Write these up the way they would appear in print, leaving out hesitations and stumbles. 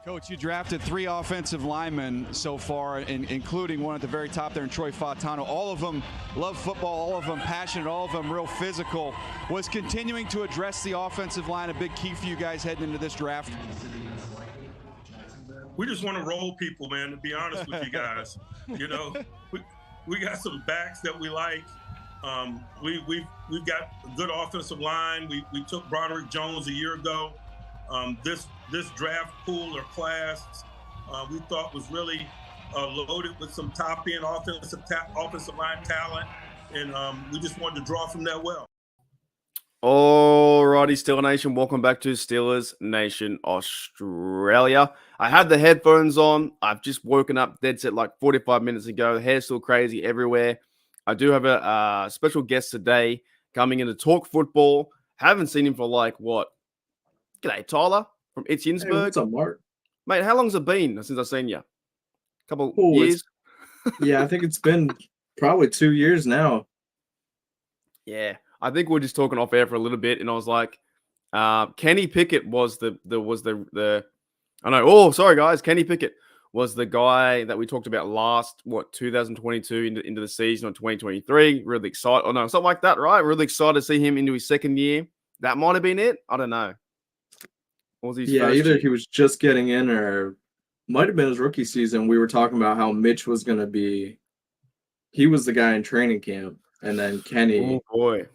Coach, you drafted 3 offensive linemen so far, including one at the very top there in Troy Fautano. All of them love football, all of them passionate, all of them real physical. Was continuing to address the offensive line a big key for you guys heading into this draft? We just want to roll people, man, to be honest with you guys. You know, we got some backs that we like. We've got a good offensive line. We took Broderick Jones a year ago. This draft pool or class we thought was really loaded with some top-end offensive line talent, and we just wanted to draw from that well. Alrighty, Steeler Nation, welcome back to Steelers Nation Australia. I had the headphones on. I've just woken up dead set like 45 minutes ago. The hair's still crazy everywhere. I do have a special guest today coming in to talk football. Haven't seen him for like, what? G'day, Tyler from ItzYinzburgh. Hey, what's up, Mark? Mate, how long's it been since I've seen you? Couple years? Yeah, I think it's been probably 2 years now. Yeah, I think we're just talking off air for a little bit, and I was like, Kenny Pickett was the I know. Oh, sorry guys, Kenny Pickett was the guy that we talked about last 2022 into the season of 2023. Really excited. Oh no, something like that, right? Really excited to see him into his second year. That might have been it. I don't know. What was his Yeah, first either year? he was just getting in or might have been his rookie season. We were talking about how Mitch was going to be. He was the guy in training camp, and then Kenny. Oh boy.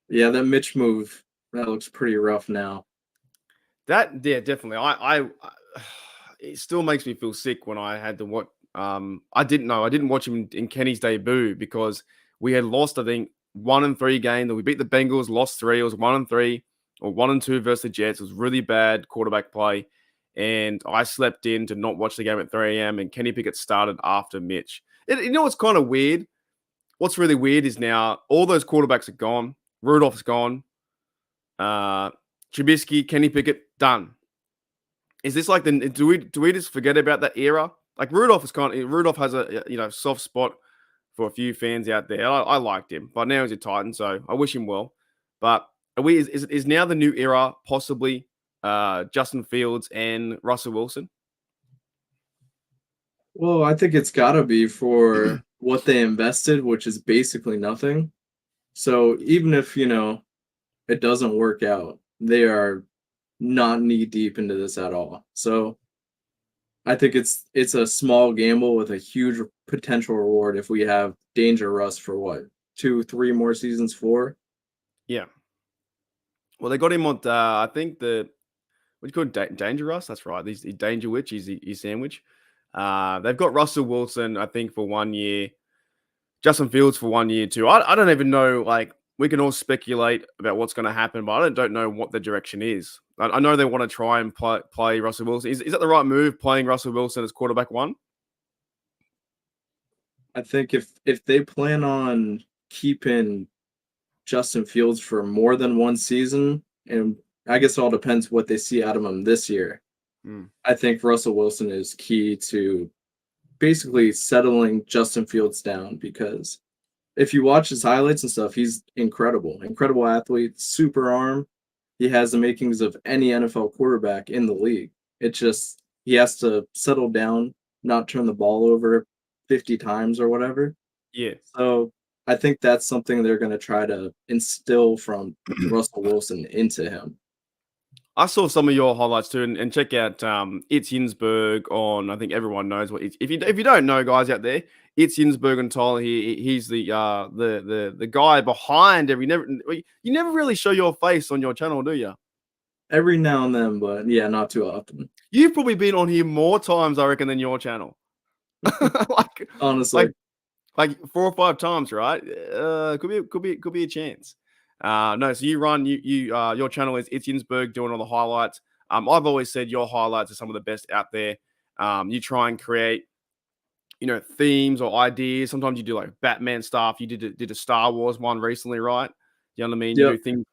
Yeah, that Mitch move, that looks pretty rough now. Yeah, definitely. I it still makes me feel sick when I had to watch. I didn't watch him in Kenny's debut because we had lost, I think, 1-3 game. That we beat the Bengals, lost 3. It was 1-3 or 1-2 versus the Jets. It was really bad quarterback play, and I slept in to not watch the game at 3 a.m. And Kenny Pickett started after Mitch. You know what's kind of weird? What's really weird is now all those quarterbacks are gone. Rudolph's gone. Trubisky, Kenny Pickett, done. Is this like do we just forget about that era? Like Rudolph has a soft spot for a few fans out there. I liked him, but now he's a Titan, so I wish him well. But is now the new era possibly Justin Fields and Russell Wilson? Well, I think it's got to be for what they invested, which is basically nothing. So even if, it doesn't work out, they are not knee deep into this at all. So I think it's a small gamble with a huge potential reward if we have Danger Russ for 2-3 more seasons, 4. Yeah. Well, they got him on. I think what do you call it? Danger Russ. That's right. He's Danger Witch. He's sandwich. They've got Russell Wilson, I think, for 1 year. Justin Fields for 1 year too. I don't even know. Like, we can all speculate about what's going to happen, but I don't know what the direction is. I know they want to try and play Russell Wilson. Is that the right move, playing Russell Wilson as quarterback 1? I think if they plan on keeping Justin Fields for more than 1 season, and I guess it all depends what they see out of him this year. I think Russell Wilson is key to basically settling Justin Fields down, because if you watch his highlights and stuff, he's incredible athlete, super arm. He has the makings of any NFL quarterback in the league. It's just he has to settle down, not turn the ball over 50 times or whatever. Yeah. So I think that's something they're going to try to instill from Russell Wilson into him. I saw some of your highlights too, and check out ItzYinzburgh on. I think everyone knows what. If you don't know, guys out there, ItzYinzburgh and Tyler. He's the guy behind every. You never really show your face on your channel, do you? Every now and then, but yeah, not too often. You've probably been on here more times, I reckon, than your channel. Honestly, like 4 or 5 times, right? Could be a chance. No, so you run your channel is ItzYinzburgh doing all the highlights. I've always said your highlights are some of the best out there. You try and create, themes or ideas. Sometimes you do like Batman stuff. You did a Star Wars one recently, right? You know what I mean? Yep. You do things,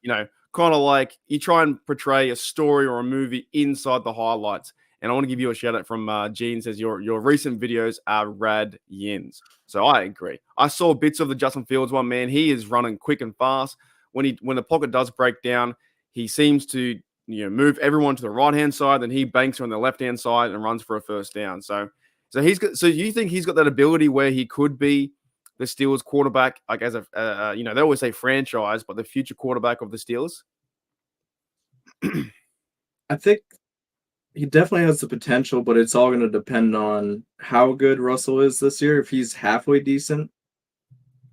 kind of like you try and portray a story or a movie inside the highlights. And I want to give you a shout out from Gene says your recent videos are rad yins. So I agree. I saw bits of the Justin Fields one, man. He is running quick and fast. When the pocket does break down, he seems to move everyone to the right-hand side, then he banks on the left-hand side and runs for a first down. So he's got. So you think he's got that ability where he could be the Steelers quarterback, like as a they always say franchise, but the future quarterback of the Steelers? I think he definitely has the potential, but it's all going to depend on how good Russell is this year. If he's halfway decent,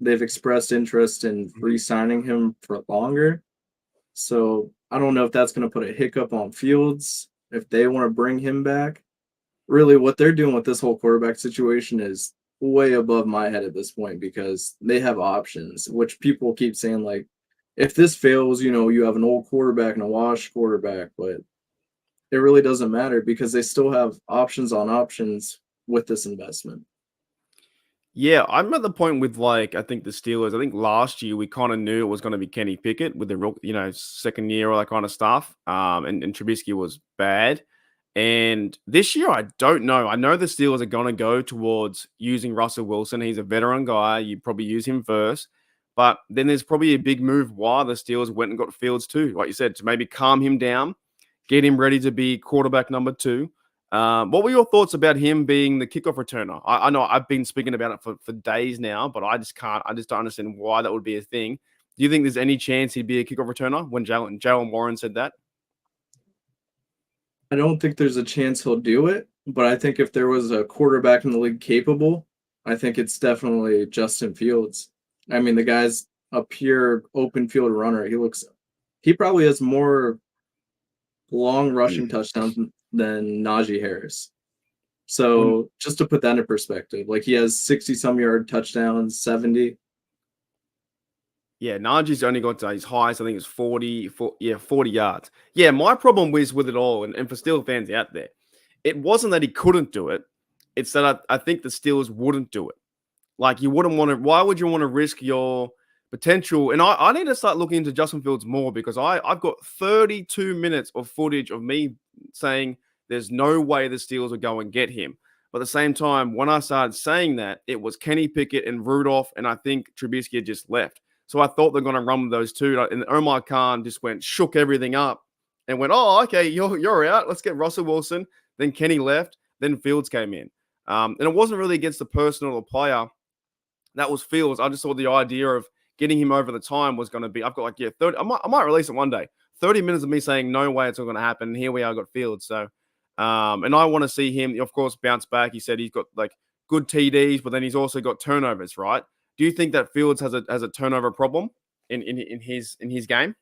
they've expressed interest in re-signing him for longer. So I don't know if that's going to put a hiccup on Fields, if they want to bring him back. Really, what they're doing with this whole quarterback situation is way above my head at this point, because they have options, which people keep saying, like, if this fails, you have an old quarterback and a washed quarterback, but it really doesn't matter because they still have options on options with this investment. Yeah, I'm at the point with, like, I think the Steelers, I think last year we kind of knew it was going to be Kenny Pickett with the second year, all that kind of stuff. And Trubisky was bad. And this year, I don't know. I know the Steelers are going to go towards using Russell Wilson. He's a veteran guy. You probably use him first. But then there's probably a big move why the Steelers went and got Fields too, like you said, to maybe calm him down, get him ready to be quarterback number 2. What were your thoughts about him being the kickoff returner? I know I've been speaking about it for days now, but I just don't understand why that would be a thing. Do you think there's any chance he'd be a kickoff returner when Jalen Warren said that? I don't think there's a chance he'll do it, but I think if there was a quarterback in the league capable, I think it's definitely Justin Fields. I mean, the guy's a pure open field runner. He probably has more long rushing touchdowns than Najee Harris. So just to put that into perspective, like he has 60-some yard touchdowns, 70. Yeah, Najee's only got to his highest, I think it's 40 yards. Yeah, my problem with it all, and for Steelers fans out there, it wasn't that he couldn't do it. It's that I think the Steelers wouldn't do it. Like, you wouldn't want to, why would you want to risk your potential? And I need to start looking into Justin Fields more, because I've got 32 minutes of footage of me saying there's no way the Steelers would go and get him. But at the same time, when I started saying that, it was Kenny Pickett and Rudolph, and I think Trubisky had just left. So I thought they're going to run with those two. And Omar Khan just shook everything up and went, oh, okay, you're out. Let's get Russell Wilson. Then Kenny left. Then Fields came in. And it wasn't really against the person or the player. That was Fields. I just thought the idea of getting him over the time was going to be, I've got 30. I might release it one day. 30 minutes of me saying, no way it's not going to happen. And here we are, got Fields. So, and I want to see him, of course, bounce back. He said he's got good TDs, but then he's also got turnovers, right? Do you think that Fields has a turnover problem in his game?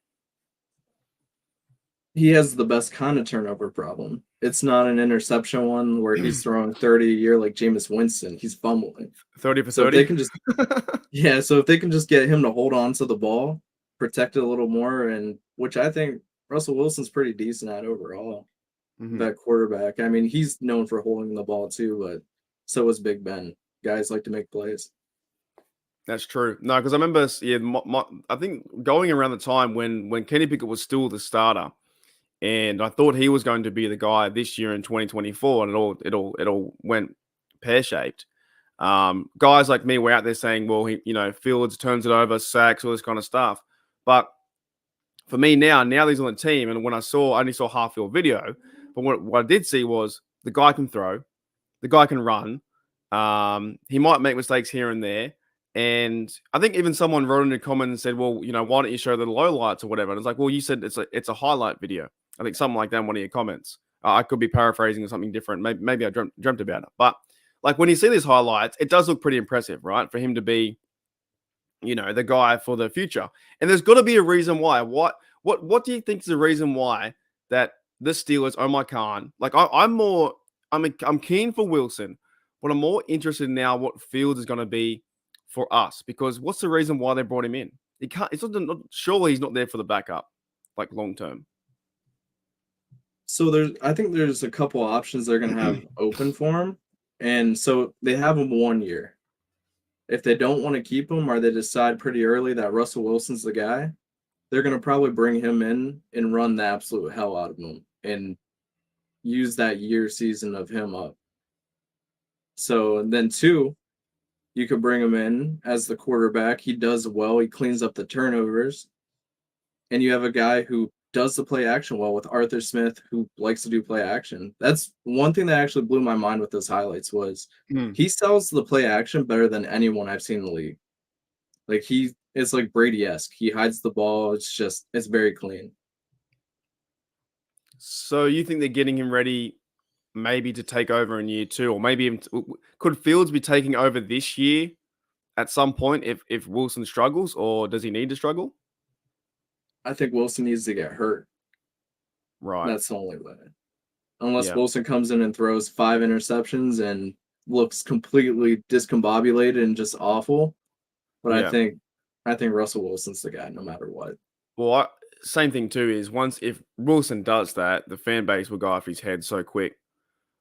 He has the best kind of turnover problem. It's not an interception one where he's throwing 30 a year like Jameis Winston. He's fumbling. 30 for 30. So if they can just so if they can just get him to hold on to the ball, protect it a little more, and which I think Russell Wilson's pretty decent at overall. That quarterback. I mean, he's known for holding the ball too, but so is Big Ben. Guys like to make plays. That's true. No, because I remember, I think going around the time when Kenny Pickett was still the starter, and I thought he was going to be the guy this year in 2024, and it all went pear-shaped. Guys like me were out there saying, well, Fields turns it over, sacks, all this kind of stuff. But for me now that he's on the team, and when I only saw half-field video, but what I did see was the guy can throw, the guy can run. He might make mistakes here and there. And I think even someone wrote in the comment and said, well, why don't you show the lowlights or whatever? And it's like, well, you said it's a highlight video. I think something like that in one of your comments. I could be paraphrasing or something different. Maybe I dreamt about it. But like when you see these highlights, it does look pretty impressive, right? For him to be, the guy for the future. And there's got to be a reason why. What do you think is the reason why that the Steelers, Omar Khan, I'm keen for Wilson, but I'm more interested now what Fields is going to be for us, because what's the reason why they brought him in? Surely he's not there for the backup, like long term. So I think there's a couple options they're going to have open for him, and so they have him 1 year. If they don't want to keep him, or they decide pretty early that Russell Wilson's the guy, they're going to probably bring him in and run the absolute hell out of him and use that season of him up. So then 2. You could bring him in as the quarterback. He does well. He cleans up the turnovers. And you have a guy who does the play action well with Arthur Smith, who likes to do play action. That's one thing that actually blew my mind with those highlights was he sells the play action better than anyone I've seen in the league. Like it's like Brady-esque. He hides the ball. It's very clean. So you think they're getting him ready maybe to take over in year 2, or maybe even could Fields be taking over this year at some point if Wilson struggles, or does he need to struggle? I think Wilson needs to get hurt. Right. That's the only way. Unless Wilson comes in and throws 5 interceptions and looks completely discombobulated and just awful. But I think Russell Wilson's the guy no matter what. Well, same thing too is if Wilson does that, the fan base will go after his head so quick.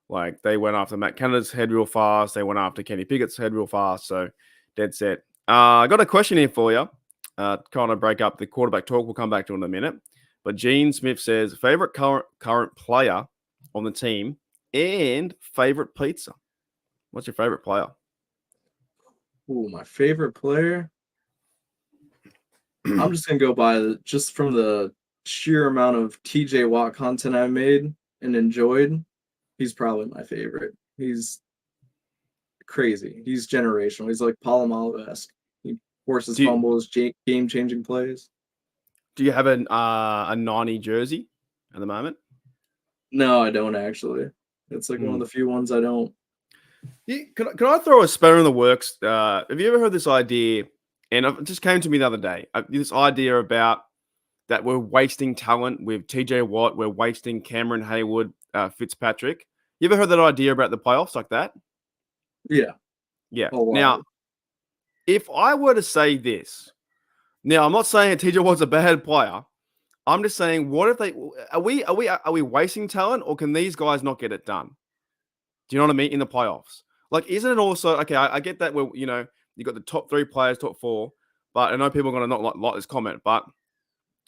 Like they went after Matt Canada's head real fast. They went after Kenny Pickett's head real fast. So dead set. I got a question here for you. Kind of break up the quarterback talk. We'll come back to it in a minute. But Gene Smith says, favorite current player on the team and favorite pizza. What's your favorite player? Ooh, my favorite player? I'm just going to go by just from the sheer amount of TJ Watt content I made and enjoyed. He's probably my favorite. He's crazy. He's generational. He's like Polamalu-esque. He forces fumbles, game-changing plays. Do you have a 90 jersey at the moment? No, I don't actually. It's like one of the few ones I don't. Yeah, can I throw a spanner in the works? Have you ever heard this idea? And it just came to me the other day. This idea about that we're wasting talent with TJ Watt, we're wasting Cameron Haywood, Fitzpatrick. You ever heard that idea about the playoffs like that? Yeah. Yeah. Oh, wow. Now, if I were to say this, now I'm not saying TJ Watt's a bad player. I'm just saying, what if are we wasting talent, or can these guys not get it done? Do you know what I mean? In the playoffs, like, isn't it also okay? I get that you got the top 3 players, top 4, but I know people are going to not like this comment, but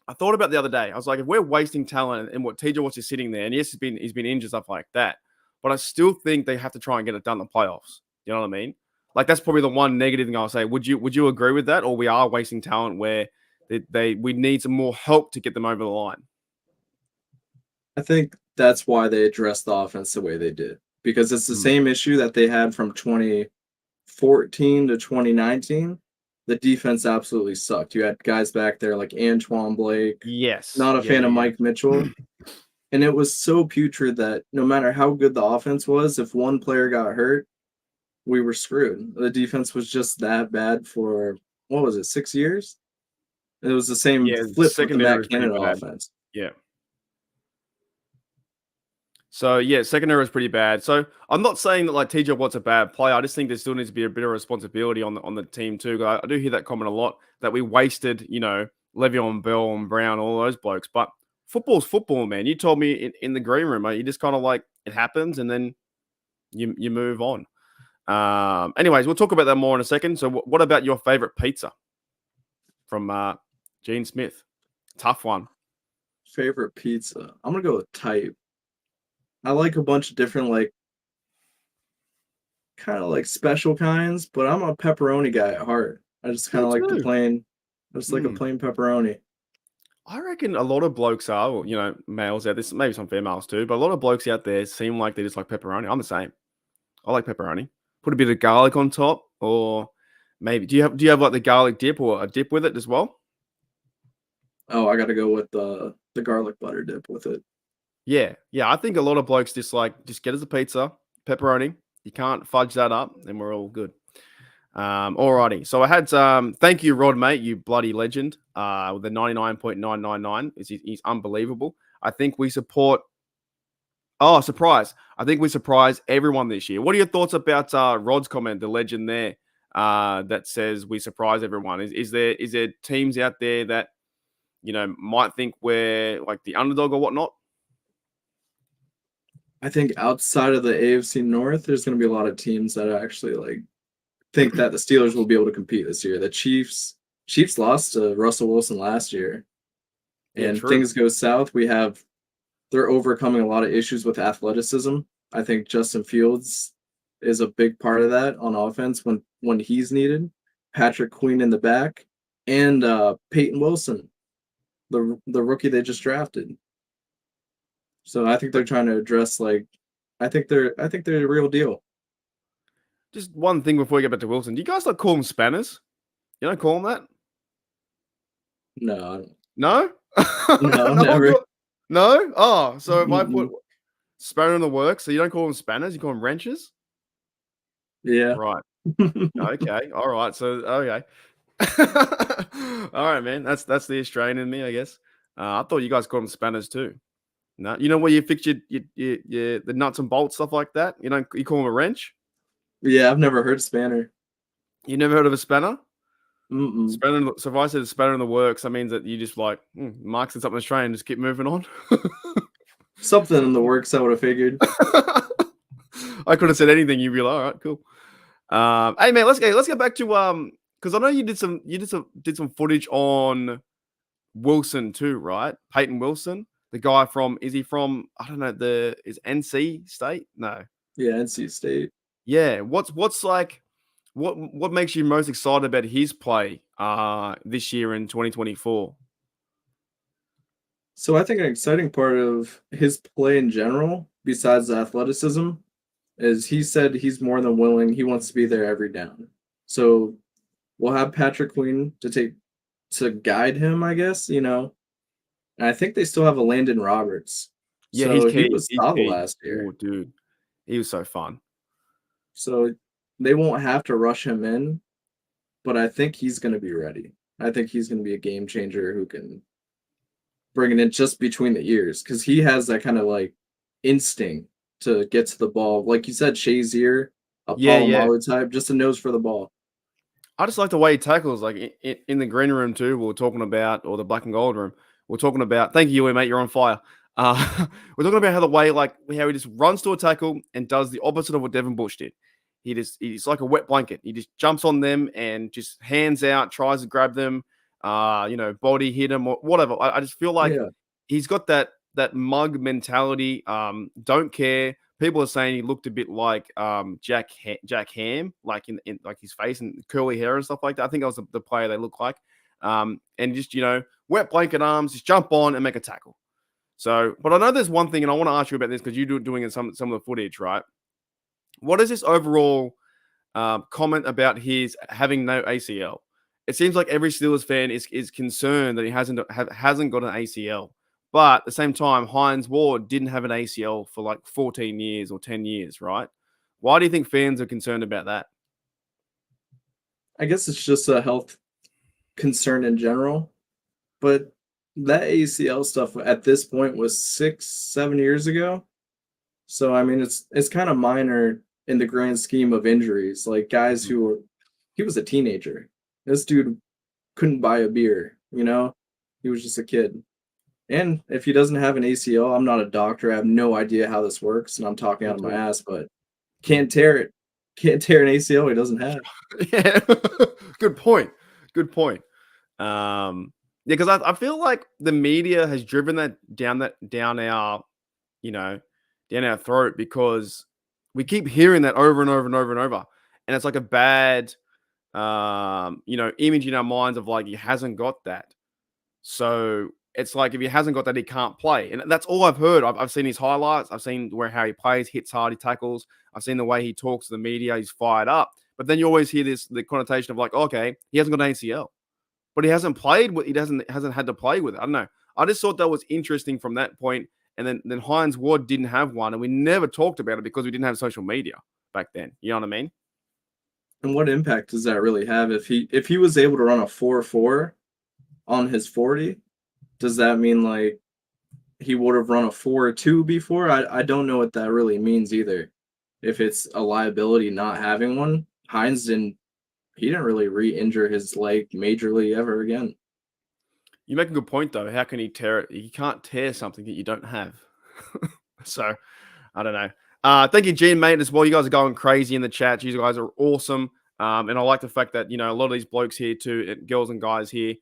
I thought about the other day. I was like, if we're wasting talent and what TJ Watt's just sitting there, and yes, he's been injured, stuff like that, but I still think they have to try and get it done in the playoffs. You know what I mean? Like, that's probably the one negative thing I'll say. Would you agree with that, or we are wasting talent where we need some more help to get them over the line? I think that's why they addressed the offense the way they did, because it's the same issue that they had from 2014 to 2019. The defense absolutely sucked. You had guys back there like Antoine Blake. Yes. Not a fan of Mike Mitchell. And it was so putrid that no matter how good the offense was, if one player got hurt, we were screwed. The defense was just that bad for, 6 years? It was the same flip with the Matt Canada offense. Yeah. So, yeah, secondary was pretty bad. So, I'm not saying that, like, TJ Watt's a bad player. I just think there still needs to be a bit of responsibility on the team, too. I do hear that comment a lot, that we wasted, Le'Veon Bell and Brown, all those blokes. But football's football, man. You told me in the green room, mate, you just kind of like, it happens, and then you move on. Anyways, we'll talk about that more in a second. So, what about your favorite pizza from Gene Smith? Tough one. Favorite pizza? I'm going to go with type. I like a bunch of different, kind of like special kinds, but I'm a pepperoni guy at heart. I just kind of like the plain, just like a plain pepperoni. I reckon a lot of blokes are, or, males out there, maybe some females too, but a lot of blokes out there seem like they just like pepperoni. I'm the same. I like pepperoni. Put a bit of garlic on top, or maybe do you have like the garlic dip or a dip with it as well? Oh, I got to go with the garlic butter dip with it. Yeah. I think a lot of blokes just get us a pizza, pepperoni. You can't fudge that up, and we're all good. Alrighty. So I had thank you, Rod, mate, you bloody legend. With the 99.999 he's unbelievable. I think we support. Oh, surprise! I think we surprise everyone this year. What are your thoughts about Rod's comment, the legend there, that says we surprise everyone? Is there teams out there that might think we're like the underdog or whatnot? I think outside of the AFC North, there's going to be a lot of teams that actually think that the Steelers will be able to compete this year. The Chiefs lost to Russell Wilson last year, and things go south. They're overcoming a lot of issues with athleticism. I think Justin Fields is a big part of that on offense when he's needed. Patrick Queen in the back, and Peyton Wilson. the rookie they just drafted. So I think they're trying to address I think they're the real deal. Just one thing before we get back to Wilson. Do you guys like call them spanners? You don't call them that? No, I don't. No? No, No? never. No? Oh, so if I put Mm-mm. spanner in the works, so you don't call them spanners, you call them wrenches? Yeah. Right. Okay. All right. So, okay. All right, man. That's the Australian in me, I guess. I thought you guys called them spanners too. No, you know where you fix your the nuts and bolts, stuff like that? You call them a wrench? Yeah, I've never heard spanner. You never heard of a spanner? Mm-mm. Spanner. So if I said a spanner in the works, that means that you just like Mark said something Australian, just keep moving on. Something in the works, I would have figured. I could have said anything. You'd be like, all right, cool. Hey man, let's get back to because I know you did some footage on Wilson too, right? Peyton Wilson, the guy from is I don't know, is NC State? No. Yeah, NC State. Yeah. What's like what makes you most excited about his play this year in 2024? So I think an exciting part of his play in general, besides the athleticism, is he said he's more than willing. He wants to be there every down. So we'll have Patrick Queen to guide him, I guess, And I think they still have a Landon Roberts. Yeah, he's So he key. was He's solid key. last year. Oh, dude. He was so fun. So they won't have to rush him in, but I think he's going to be ready. I think he's going to be a game changer who can bring it in just between the ears because he has that kind of like instinct to get to the ball. Like you said, Shazier, a Yeah, Palomalu type, just a nose for the ball. I just like the way he tackles. Like in the green room too, we were talking about, or the black and gold room, we're talking about. Thank you, mate. You're on fire. We're talking about how he just runs to a tackle and does the opposite of what Devin Bush did. He's like a wet blanket. He just jumps on them and just hands out, tries to grab them, body hit them or whatever. I just feel like Yeah. he's got that mug mentality. Don't care. People are saying he looked a bit like Jack Ham, like in like his face and curly hair and stuff like that. I think that was the player they look like. And just wet blanket arms, just jump on and make a tackle. So, but I know there's one thing, and I want to ask you about this because you're doing in some of the footage, right? What is this overall comment about his having no ACL? It seems like every Steelers fan is concerned that he hasn't got an ACL. But at the same time, Hines Ward didn't have an ACL for like 14 years or 10 years, right? Why do you think fans are concerned about that? I guess it's just a health concern in general. But that ACL stuff at this point was 6-7 years ago. So I mean it's kind of minor in the grand scheme of injuries. Like guys he was a teenager. This dude couldn't buy a beer, He was just a kid. And if he doesn't have an ACL, I'm not a doctor. I have no idea how this works, and I'm talking out of my ass, but can't tear it. Can't tear an ACL he doesn't have. Yeah. Good point. Yeah, because I feel like the media has driven that down our, down our throat because we keep hearing that over and over and over and over. And it's like a bad image in our minds of like he hasn't got that. So it's like if he hasn't got that, he can't play. And that's all I've heard. I've seen his highlights. I've seen how he plays, hits hard, he tackles. I've seen the way he talks to the media. He's fired up. But then you always hear the connotation of like, okay, he hasn't got an ACL. But he hasn't played with, he hasn't had to play with it. I don't know. I just thought that was interesting from that point. And then Hines Ward didn't have one. And we never talked about it because we didn't have social media back then. You know what I mean? And what impact does that really have if he was able to run a 4.4 on his 40? Does that mean like he would have run a 4.2 before? I don't know what that really means either. If it's a liability not having one, Hines didn't really re-injure his leg majorly ever again. You make a good point though. How can he tear it? You can't tear something that you don't have. So I don't know. Thank you, Gene, mate, as well. You guys are going crazy in the chat. You guys are awesome. And I like the fact that, a lot of these blokes here too, girls and guys here,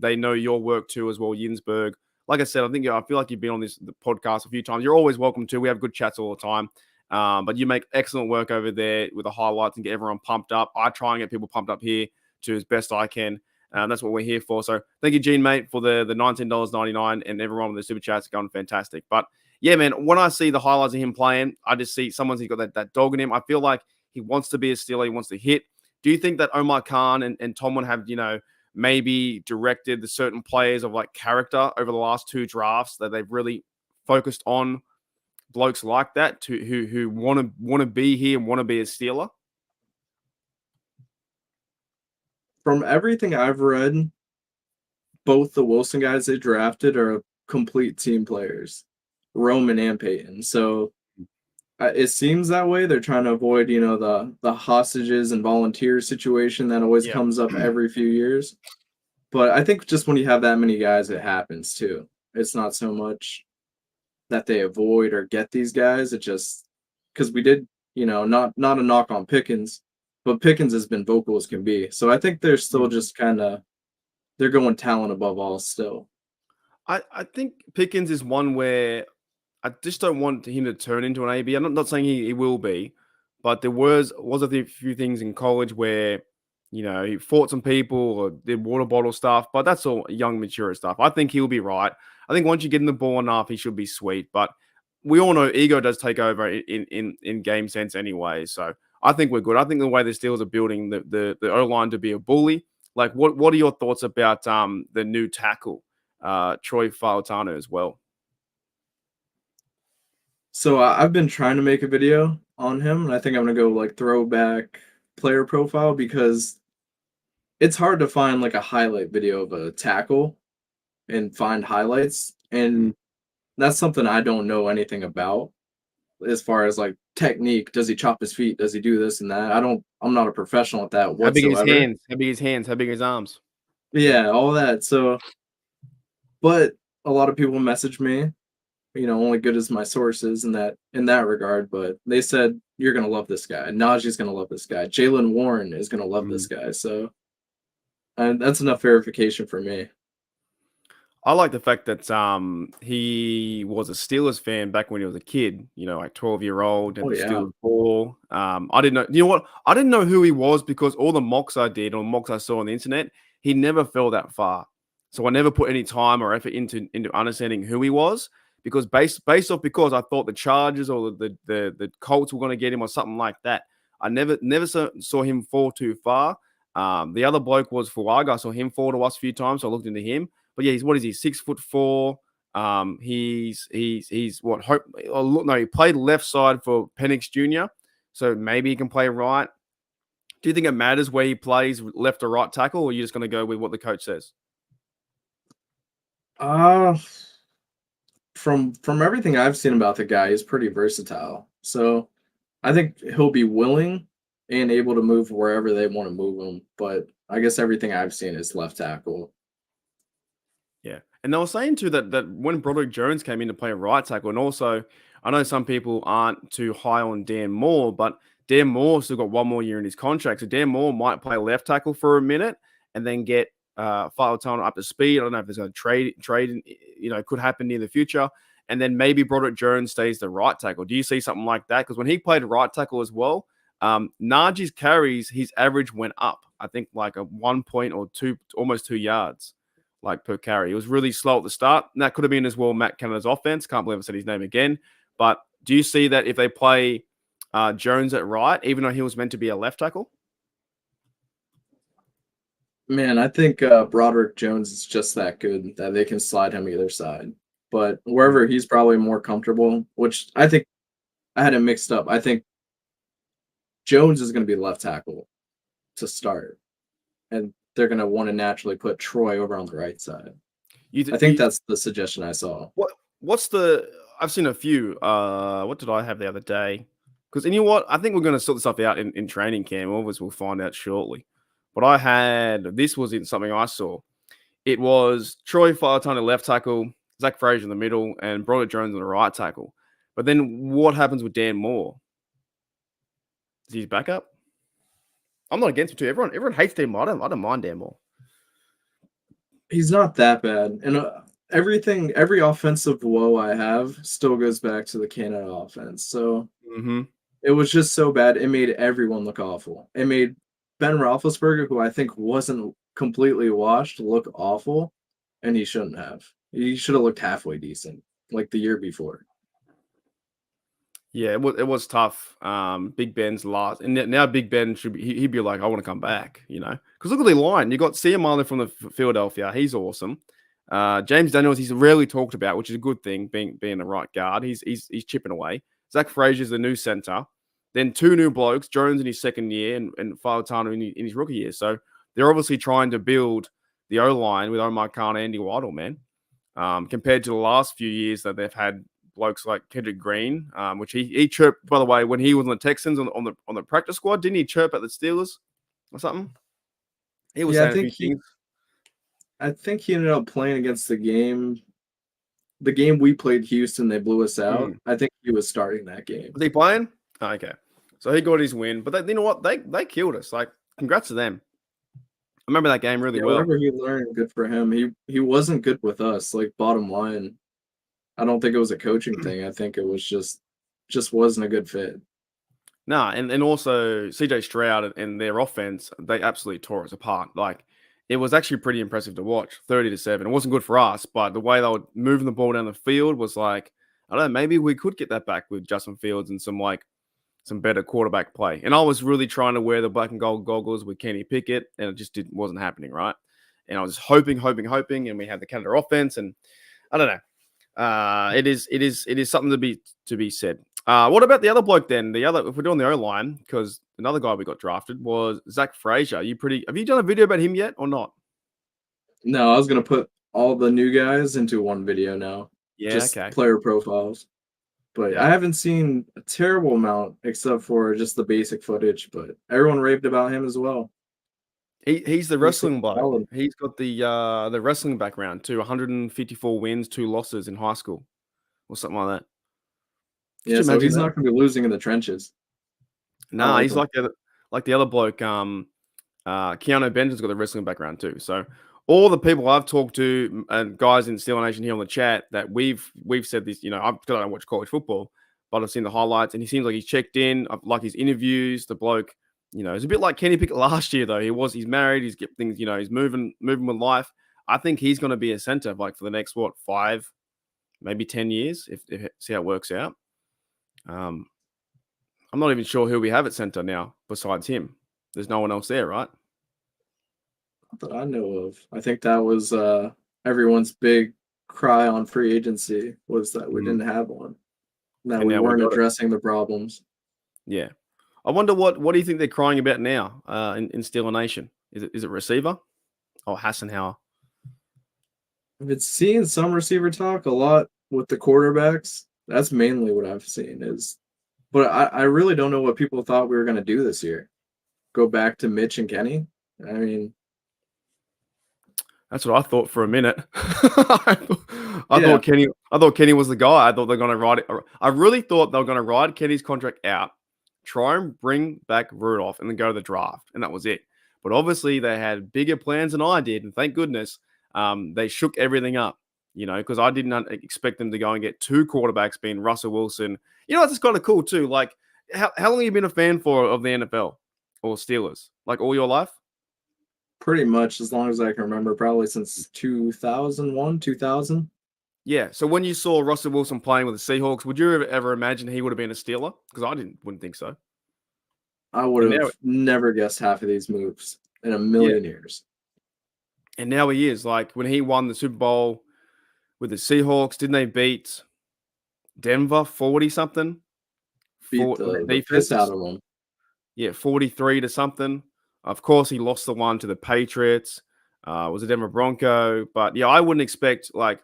they know your work too as well, Yinsburgh. Like I said, I feel like you've been on the podcast a few times. You're always welcome to. We have good chats all the time. But you make excellent work over there with the highlights and get everyone pumped up. I try and get people pumped up here too as best I can. That's what we're here for. So thank you, Gene, mate, for the $19.99, and everyone with the super chats are going fantastic. But yeah, man, when I see the highlights of him playing, I just see someone's got that dog in him. I feel like he wants to be a Steeler. He wants to hit. Do you think that Omar Khan and Tomlin have, maybe directed the certain players of like character over the last 2 drafts that they've really focused on blokes like that who want to be here and want to be a Steeler? From everything I've read, both the Wilson guys they drafted are complete team players, Roman and Peyton. So it seems that way. They're trying to avoid, the hostages and volunteers situation that always comes up every few years. But I think just when you have that many guys, it happens too. It's not so much that they avoid or get these guys. It just because we did, not a knock on Pickens, but Pickens has been vocal as can be. So I think they're still just they're going talent above all still. I think Pickens is one where I just don't want him to turn into an AB. I'm not saying he will be, but there was a few things in college where, he fought some people or did water bottle stuff, but that's all young, mature stuff. I think he'll be right. I think once you get in the ball enough, he should be sweet. But we all know ego does take over in game sense anyway. So I think we're good. I think the way the Steelers are building the O-line to be a bully. Like, what are your thoughts about the new tackle, Troy Fautanu as well? So I've been trying to make a video on him, and I think I'm going to go like throwback player profile because it's hard to find like a highlight video of a tackle and find highlights. And that's something I don't know anything about as far as like technique. Does he chop his feet? Does he do this and that? I'm not a professional at that whatsoever. How big his hands? How big his hands? How big his arms? Yeah, all that. So, but a lot of people message me, only good as my sources in that regard. But they said, you're going to love this guy. Najee's going to love this guy. Jaylen Warren is going to love this guy. So that's enough verification for me. I like the fact that he was a Steelers fan back when he was a kid, like 12-year-old and the Steelers ball. I didn't know. You know what? I didn't know who he was because all the mocks I did or mocks I saw on the internet, he never fell that far. So I never put any time or effort into understanding who he was because based off because I thought the Chargers or the Colts were going to get him or something like that. I never saw him fall too far. The other bloke was Fuaga. I saw him fall to us a few times, so I looked into him. But yeah, what is he? 6'4". He's what? He played left side for Penix Jr., so maybe he can play right. Do you think it matters where he plays, left or right tackle, or are you just going to go with what the coach says? From everything I've seen about the guy, he's pretty versatile. So I think he'll be willing and able to move wherever they want to move him. But I guess everything I've seen is left tackle. Yeah. And they were saying too that when Broderick Jones came in to play right tackle, and also I know some people aren't too high on Dan Moore, but Dan Moore still got 1 more year in his contract. So Dan Moore might play left tackle for a minute and then get Fautanu up to speed. I don't know if there's a trade, could happen near the future. And then maybe Broderick Jones stays the right tackle. Do you see something like that? Because when he played right tackle as well, Najee's carries, his average went up. I think like a 1 point or 2, almost 2 yards. Like per carry. It was really slow at the start. And that could have been as well Matt Canada's offense. Can't believe I said his name again. But do you see that if they play Jones at right, even though he was meant to be a left tackle? Man, I think Broderick Jones is just that good that they can slide him either side. But wherever he's probably more comfortable, which I think I had it mixed up. I think Jones is going to be left tackle to start. And they're going to want to naturally put Troy over on the right side. I think that's the suggestion I saw. I've seen a few. What did I have the other day? Because you know what? I think we're going to sort this stuff out in training camp. Obviously, we'll find out shortly. But this was in something I saw. It was Troy Fautanu left tackle, Zach Frazier in the middle, and Broderick Jones on the right tackle. But then what happens with Dan Moore? Is he back up? I'm not against him too. Everyone hates Dan Moore. I don't mind Dan Moore. He's not that bad. And every offensive woe I have still goes back to the Canada offense. So It was just so bad. It made everyone look awful. It made Ben Roethlisberger, who I think wasn't completely washed, look awful, and he shouldn't have. He should have looked halfway decent, like the year before. Yeah, it was tough. Big Ben's last, and now Big Ben should be. He'd be like, I want to come back, because look at the line. You got Marlon from the Philadelphia. He's awesome. James Daniels, he's rarely talked about, which is a good thing, being the right guard. He's chipping away. Zach Frazier's the new center. Then 2 new blokes, Jones in his second year and Falatano in his rookie year. So they're obviously trying to build the O-line with Omar Khan and Andy Weidel, man. Compared to the last few years that they've had blokes like Kendrick Green, which he chirped, by the way, when he was on the Texans on the practice squad. Didn't he chirp at the Steelers or something? He was saying a few things. I think he ended up playing against the game we played Houston. They blew us out. I think he was starting that game. Was he playing? Oh, okay. So he got his win. But you know what? They killed us. Like, congrats to them. I remember that game really well. Whatever he learned, good for him. He wasn't good with us, like, bottom line. I don't think it was a coaching thing. I think it was just wasn't a good fit. Nah, and also CJ Stroud and their offense, they absolutely tore us apart. Like, it was actually pretty impressive to watch, 30-7. It wasn't good for us, but the way they were moving the ball down the field was like, I don't know, maybe we could get that back with Justin Fields and some better quarterback play. And I was really trying to wear the black and gold goggles with Kenny Pickett, and it just wasn't happening, right? And I was hoping, and we had the Canada offense, and I don't know. It is something to be said. What about the other bloke then? If we're doing the O-line, because another guy we got drafted was Zach Frazier. Have you done a video about him yet or not? No, I was gonna put all the new guys into one video now. Yeah, just okay. Player profiles. But I haven't seen a terrible amount except for just the basic footage. But everyone raved about him as well. He's the wrestling bloke. He's got the wrestling background too. 154 wins, 2 losses in high school, or something like that. Yeah, so he's not going to be losing in the trenches. Nah, he's like the other bloke. Keanu Benton's got a wrestling background too. So all the people I've talked to and guys in Steel Nation here on the chat that we've said this. I don't watch college football, but I've seen the highlights, and he seems like he's checked in. I like his interviews. The bloke. It's a bit like Kenny Pickett last year, though. He's married. He's get things. He's moving with life. I think he's going to be a center like for the next 5, maybe 10 years. If see how it works out. I'm not even sure who we have at center now besides him. There's no one else there, right? Not that I know of. I think that was everyone's big cry on free agency was that we didn't have one. That we weren't addressing the problems. Yeah. I wonder what do you think they're crying about now in Steeler Nation? Is it receiver or Hassenauer? I've been seeing some receiver talk a lot with the quarterbacks. That's mainly what I've seen but I really don't know what people thought we were going to do this year. Go back to Mitch and Kenny? I mean, that's what I thought for a minute. I thought Kenny was the guy. I thought they're going to ride it. I really thought they were going to ride Kenny's contract out, try and bring back Rudolph, and then go to the draft, and that was it. But obviously, they had bigger plans than I did, and thank goodness they shook everything up. Because I didn't expect them to go and get 2 quarterbacks, being Russell Wilson. It's just kind of cool too. Like, how long have you been a fan of the NFL or Steelers? Like all your life? Pretty much as long as I can remember, probably since 2001, 2000. Yeah. So when you saw Russell Wilson playing with the Seahawks, would you ever imagine he would have been a Steeler? Because I wouldn't think so. I would have never guessed half of these moves in a million years. And now he is. Like when he won the Super Bowl with the Seahawks, didn't they beat Denver 40-something? Beat the piss out of them. Yeah, 43 to something. Of course, he lost the one to the Patriots. Was a Denver Bronco. But yeah, I wouldn't expect, like,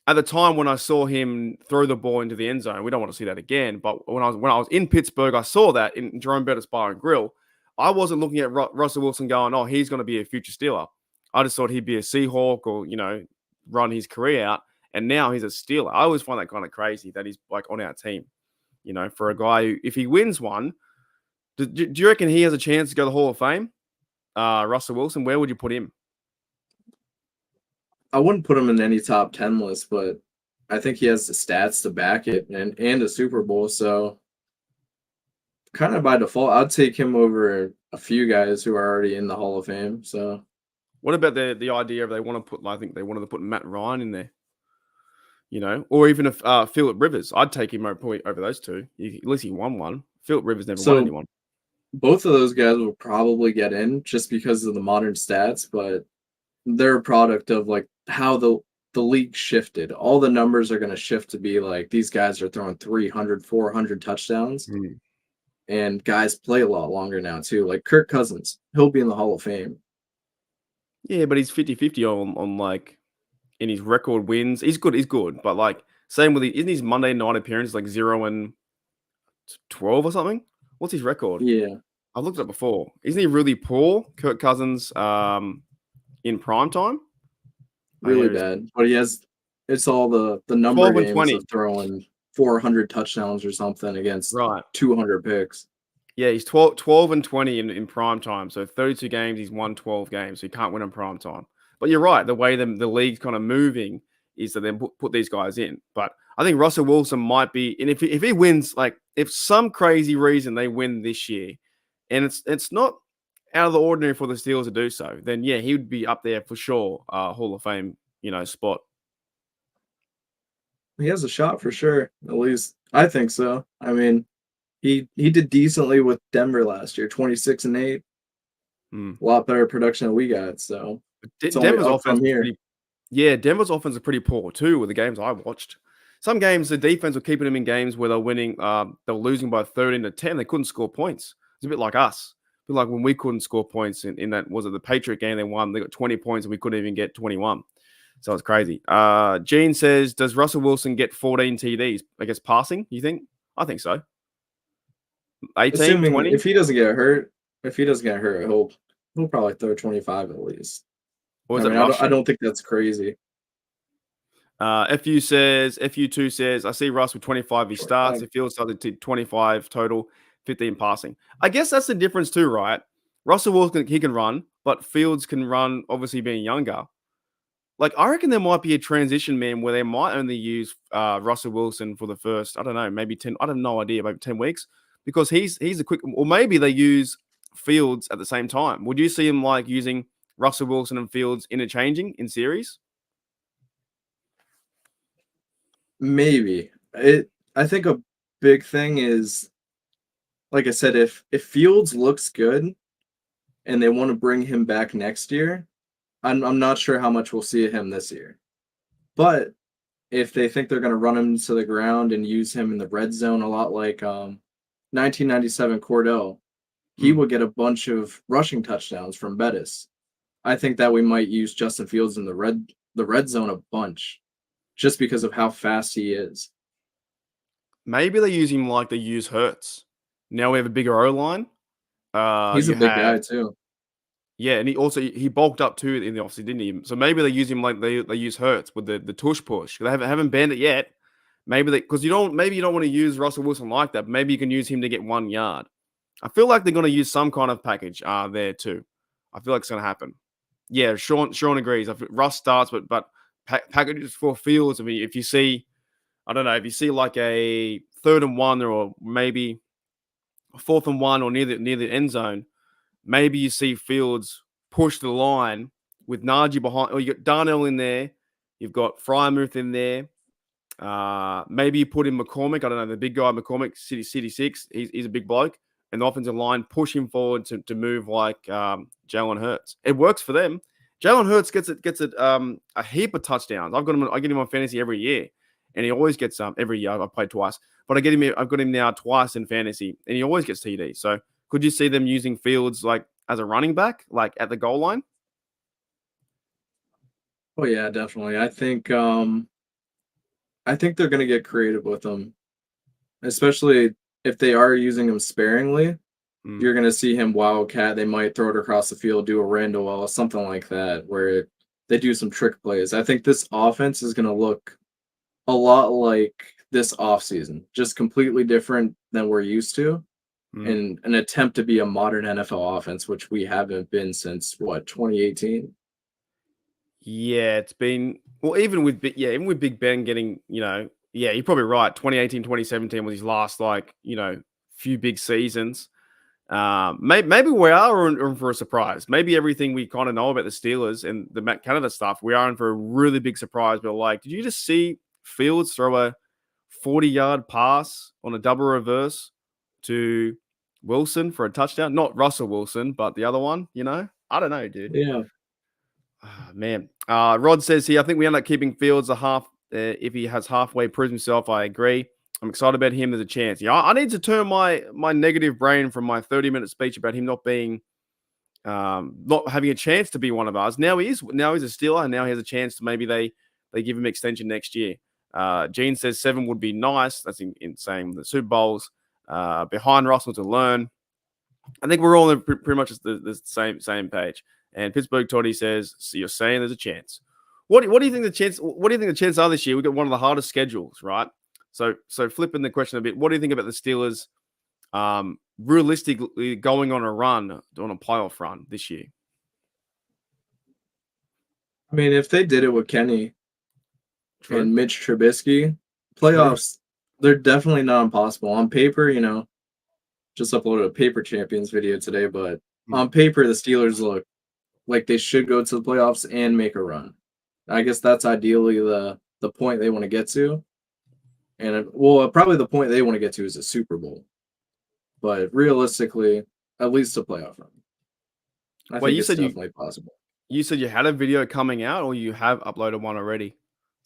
at the time when I saw him throw the ball into the end zone, we don't want to see that again. But when I was in Pittsburgh, I saw that in Jerome Bettis Bar and Grill. I wasn't looking at Russell Wilson going, oh, he's going to be a future Steeler. I just thought he'd be a Seahawk or, run his career out. And now he's a Steeler. I always find that kind of crazy that he's like on our team. For a guy who, if he wins one, do you reckon he has a chance to go to the Hall of Fame? Russell Wilson, where would you put him? I wouldn't put him in any top 10 list, but I think he has the stats to back it and a Super Bowl. So kind of by default, I'd take him over a few guys who are already in the Hall of Fame. So What about the idea of they want to put? I think they wanted to put Matt Ryan in there. Or even if Phillip Rivers, I'd take him over those two. At least he won one. Phillip Rivers never won anyone. Both of those guys will probably get in just because of the modern stats, but they're a product of like how the league shifted. All the numbers are going to shift to be like these guys are throwing 300, 400 touchdowns, and guys play a lot longer now too. Like Kirk Cousins, he'll be in the Hall of Fame. Yeah, but he's 50-50 on like in his record wins. He's good, but like same with isn't his Monday night appearance like 0-12 or something? What's his record? Yeah, I've looked it up before. Isn't he really poor, Kirk Cousins, in prime time? really bad. But it's all the number games 20. of throwing 400 touchdowns or something against 200 picks. Yeah, he's 12-20 in prime time. So 32 games, he's won 12 games. So he can't win in prime time. But you're right. The way the league's kind of moving is to then put these guys in. But I think Russell Wilson might be, and if he wins, like if some crazy reason they win this year, and it's not out of the ordinary for the Steelers to do so, then yeah, he would be up there for sure, Hall of Fame, spot. He has a shot for sure. At least I think so. I mean, he did decently with Denver last year, 26-8. A lot better production than we got. So Denver's offense Denver's offense is pretty poor too with the games I watched. Some games the defense were keeping them in games where they're winning, they were losing by 13-10. They couldn't score points. It's a bit like us. A bit like when we couldn't score points in that, was it the Patriot game they won? They got 20 points and we couldn't even get 21. So it's crazy. Gene says, does Russell Wilson get 14 TDs? I guess passing, you think? I think so. 18, assuming 20? If he doesn't get hurt, he'll probably throw 25 at least. I don't think that's crazy. FU2 says, I see Russ with 25 he starts. It feels like 25 total, 15 passing. I guess that's the difference too, right? Russell Wilson, he can run, but Fields can run, obviously being younger. Like, I reckon there might be a transition, man, where they might only use Russell Wilson for the first, I don't know, maybe 10, I have no idea, maybe 10 weeks, because he's a quick, or maybe they use Fields at the same time. Would you see him like using Russell Wilson and Fields interchanging in series? Maybe. I think a big thing is, like I said, if Fields looks good and they want to bring him back next year, I'm not sure how much we'll see of him this year. But if they think they're going to run him to the ground and use him in the red zone a lot like 1997 Cordell, he will get a bunch of rushing touchdowns from Bettis. I think that we might use Justin Fields in the red zone a bunch just because of how fast he is. Maybe they use him like they use Hurts. Now we have a bigger O-line. He's a big guy too. Yeah, and he bulked up too in the offseason, didn't he? So maybe they use him like they use Hurts with the tush push. They haven't banned it yet. Maybe because you don't want to use Russell Wilson like that. But maybe you can use him to get 1 yard. I feel like they're going to use some kind of package there too. I feel like it's going to happen. Yeah, Sean agrees. Russ starts, but packages for Fields. I mean, if you see like a 3rd and 1 or maybe a 4th and 1 or near the end zone, maybe you see Fields push the line with Najee behind, or you got Darnell in there, you've got Frymouth in there. Maybe you put in McCormick. I don't know, the big guy McCormick, City 6. He's a big bloke, and the offensive line push him forward to move like Jalen Hurts. It works for them. Jalen Hurts gets a heap of touchdowns. I get him on fantasy every year, and he always gets every year. I've played twice, but I've got him now twice in fantasy, and he always gets TD. So could you see them using Fields like as a running back, like at the goal line? Oh yeah, definitely. I think they're going to get creative with him, especially if they are using him sparingly. You're going to see him wildcat. They might throw it across the field, do a Randall, something like that, where they do some trick plays. I think this offense is going to look a lot like this offseason, just completely different than we're used to, in an attempt to be a modern NFL offense, which we haven't been since, 2018? Yeah, it's been, well, even with Big Ben getting, you're probably right. 2018, 2017 was his last, few big seasons. Maybe we are in for a surprise. Maybe everything we kind of know about the Steelers and the Matt Canada stuff, we are in for a really big surprise. But like, did you just see Fields throw a 40-yard pass on a double reverse to Wilson for a touchdown? Not Russell Wilson, but the other one, I don't know, dude. Yeah. Oh, man. Rod says here, I think we end up keeping Fields if he has halfway proved himself. I agree. I'm excited about him. There's a chance. I need to turn my negative brain from my 30-minute speech about him not being, not having a chance to be one of us. Now he is. Now he's a Steeler, and now he has a chance to maybe they give him extension next year. Gene says 7 would be nice. That's insane. The Super Bowls behind Russell to learn. I think we're all on pretty much the same page. And Pittsburgh Toddy says, so you're saying there's a chance. What do you think the chance? What do you think the chances are this year? We've got one of the hardest schedules, right? So flipping the question a bit, what do you think about the Steelers realistically going on a playoff run this year? I mean, if they did it with Kenny and Mitch Trubisky, playoffs, they're definitely not impossible. On paper, just uploaded a Paper Champions video today, but on paper, the Steelers look like they should go to the playoffs and make a run. I guess that's ideally the point they want to get to. And probably the point they want to get to is a Super Bowl. But realistically, at least a playoff run. I think it's definitely possible. You said you had a video coming out, or you have uploaded one already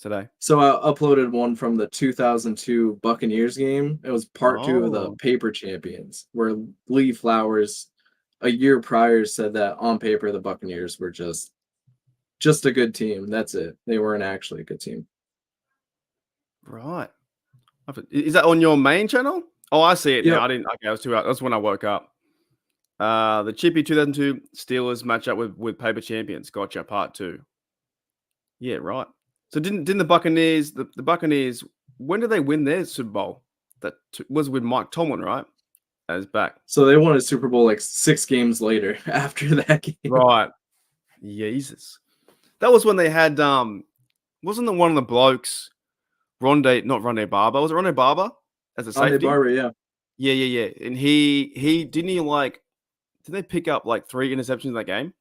today? So I uploaded one from the 2002 Buccaneers game. It was part 2 of the Paper Champions, where Lee Flowers a year prior said that on paper the Buccaneers were just a good team. That's it. They weren't actually a good team. Right. Is that on your main channel? Oh, I see it now. I didn't. Okay, I was too out. That's when I woke up. The Chippy 2002 Steelers matchup with Paper Champions. Gotcha. Part 2. Yeah, right. So didn't the Buccaneers? The Buccaneers. When did they win their Super Bowl? That was with Mike Tomlin, right? As back. So they won a Super Bowl like 6 games later after that game. Right. Jesus. That was when they had wasn't the one of the blokes not Rondé Barber. Was it Rondé Barber as a safety? Rondé Barber, yeah. Yeah. And he didn't they pick up like 3 interceptions in that game?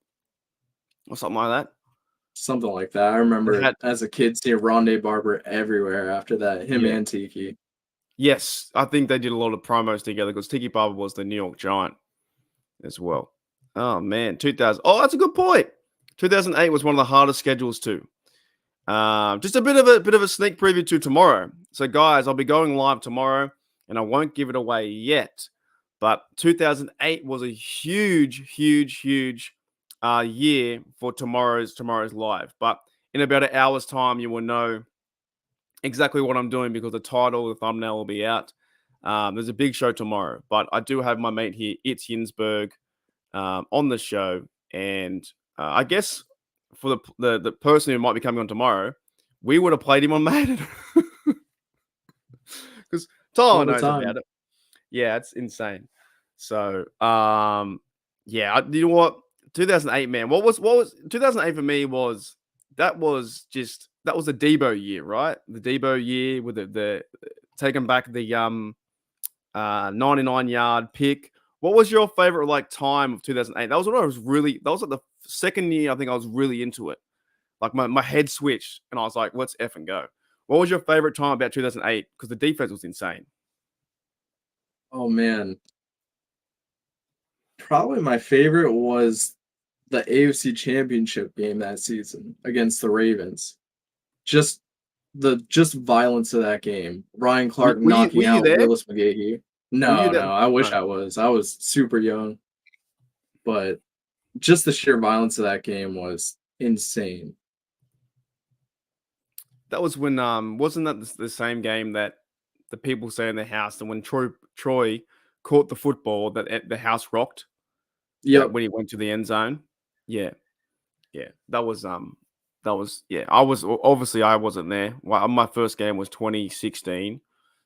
Or something like that? Something like that. I remember as a kid seeing Rondé Barber everywhere after that. Him and Tiki. Yes, I think they did a lot of promos together because Tiki Barber was the New York Giant as well. Oh man, 2000. Oh, that's a good point. 2008 was one of the hardest schedules too. Just a bit of a sneak preview to tomorrow. So guys, I'll be going live tomorrow, and I won't give it away yet. But 2008 was a huge year for tomorrow's live. But in about an hour's time, you will know exactly what I'm doing because the title, the thumbnail will be out. There's a big show tomorrow, but I do have my mate here, ItzYinzburgh, on the show. And I guess for the person who might be coming on tomorrow, we would have played him on Madden. Because Tyler knows about it. Yeah, it's insane. So, you know what? 2008, man. What was 2008 for me was the Debo year, right? The Debo year with the taking back the 99-yard pick. What was your favorite time of 2008? That was like the second year I think I was really into it. Like my head switched and I was like, let's effing go. What was your favorite time about 2008? Because the defense was insane. Oh man. Probably my favorite was the AFC Championship game that season against the Ravens. Just violence of that game. Ryan Clark knocking out Willis McGahee. No, I wish I was. I was super young. But just the sheer violence of that game was insane. That was when wasn't that the same game that the people say in the house, and when Troy caught the football that the house rocked? Yeah, when he went to the end zone. Yeah. That was I wasn't there. Well, my first game was 2016.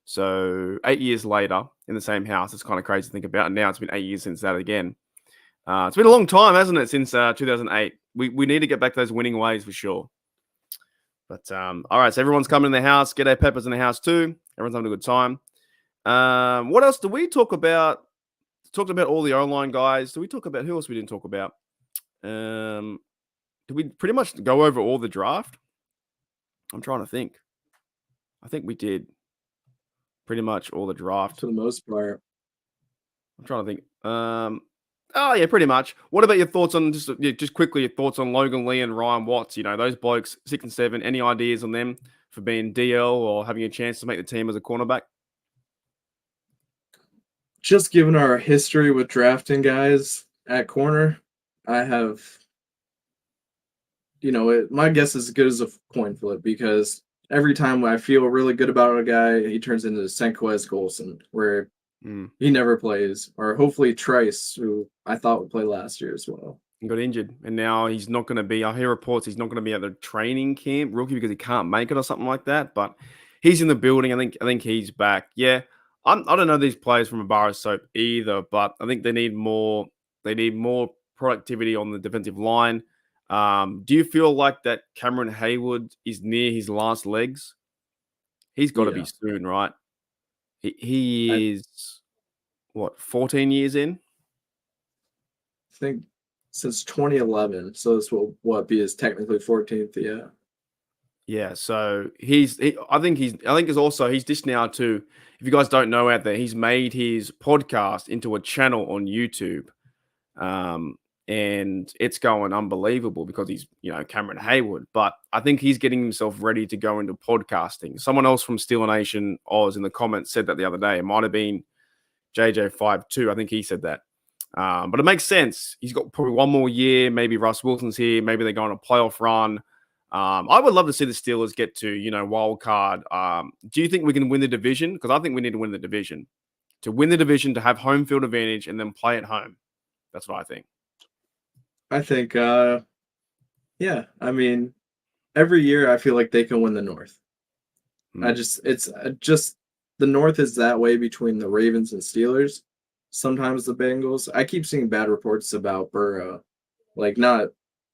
So 8 years later in the same house. It's kind of crazy to think about. And now it's been 8 years since that again. It's been a long time, hasn't it, since 2008. We need to get back to those winning ways for sure. But all right, so everyone's coming in the house. G'day Pepper's in the house too. Everyone's having a good time. What else do we talk about talked about all the O-line guys. Did we talk about who else we didn't talk about? Did we pretty much go over all the draft? I'm trying to think. I think we did pretty much all the draft. For the most part. I'm trying to think. Oh yeah, pretty much. What about your thoughts on just quickly your thoughts on Logan Lee and Ryan Watts? You know, those blokes 6 and 7. Any ideas on them for being DL or having a chance to make the team as a cornerback? Just given our history with drafting guys at corner, I have, my guess is as good as a coin flip because every time I feel really good about a guy, he turns into Senquez Golson, where he never plays, or hopefully Trice, who I thought would play last year as well. He got injured, and now he's not going to be. I hear reports he's not going to be at the training camp rookie because he can't make it or something like that. But he's in the building. I think he's back. Yeah, I don't know these players from a bar of soap either, but I think they need more. They need more productivity on the defensive line. Do you feel like that Cameron Haywood is near his last legs? He's got to be soon, right? He is, what, 14 years in? I think since 2011. So this will be his technically 14th, yeah. Yeah, so I think it's also, he's just now too, if you guys don't know out there, he's made his podcast into a channel on YouTube. And it's going unbelievable because he's, Cameron Haywood. But I think he's getting himself ready to go into podcasting. Someone else from Steeler Nation Oz in the comments said that the other day. It might have been JJ52. I think he said that. But it makes sense. He's got probably one more year. Maybe Russ Wilson's here. Maybe they go on a playoff run. I would love to see the Steelers get to, wild card. Do you think we can win the division? Because I think we need to win the division. To win the division, to have home field advantage, and then play at home. That's what I think. I think, yeah. I mean, every year I feel like they can win the North. It's just the North is that way between the Ravens and Steelers. Sometimes the Bengals. I keep seeing bad reports about Burrow, like not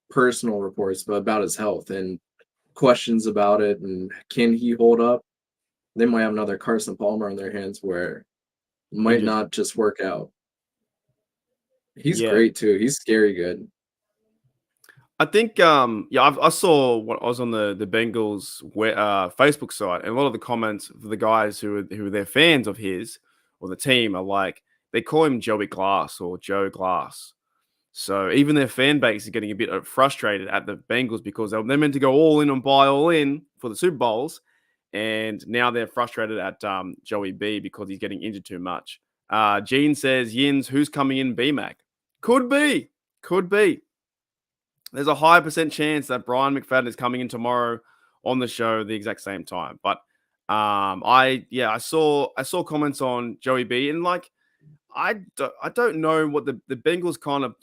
personal reports, but about his health and questions about it and can he hold up? They might have another Carson Palmer on their hands where it might not just work out. He's great too. He's scary good. I think, I saw what I was on the Bengals Facebook site, and a lot of the comments for the guys who are their fans of his or the team are like, they call him Joey Glass or Joe Glass. So even their fan base is getting a bit frustrated at the Bengals because they're meant to go all in and buy all in for the Super Bowls, and now they're frustrated at Joey B because he's getting injured too much. Gene says, Yins, who's coming in BMAC? Could be. There's a high % chance that Brian McFadden is coming in tomorrow on the show the exact same time. But I saw comments on Joey B, and like I don't know what the Bengals kind of,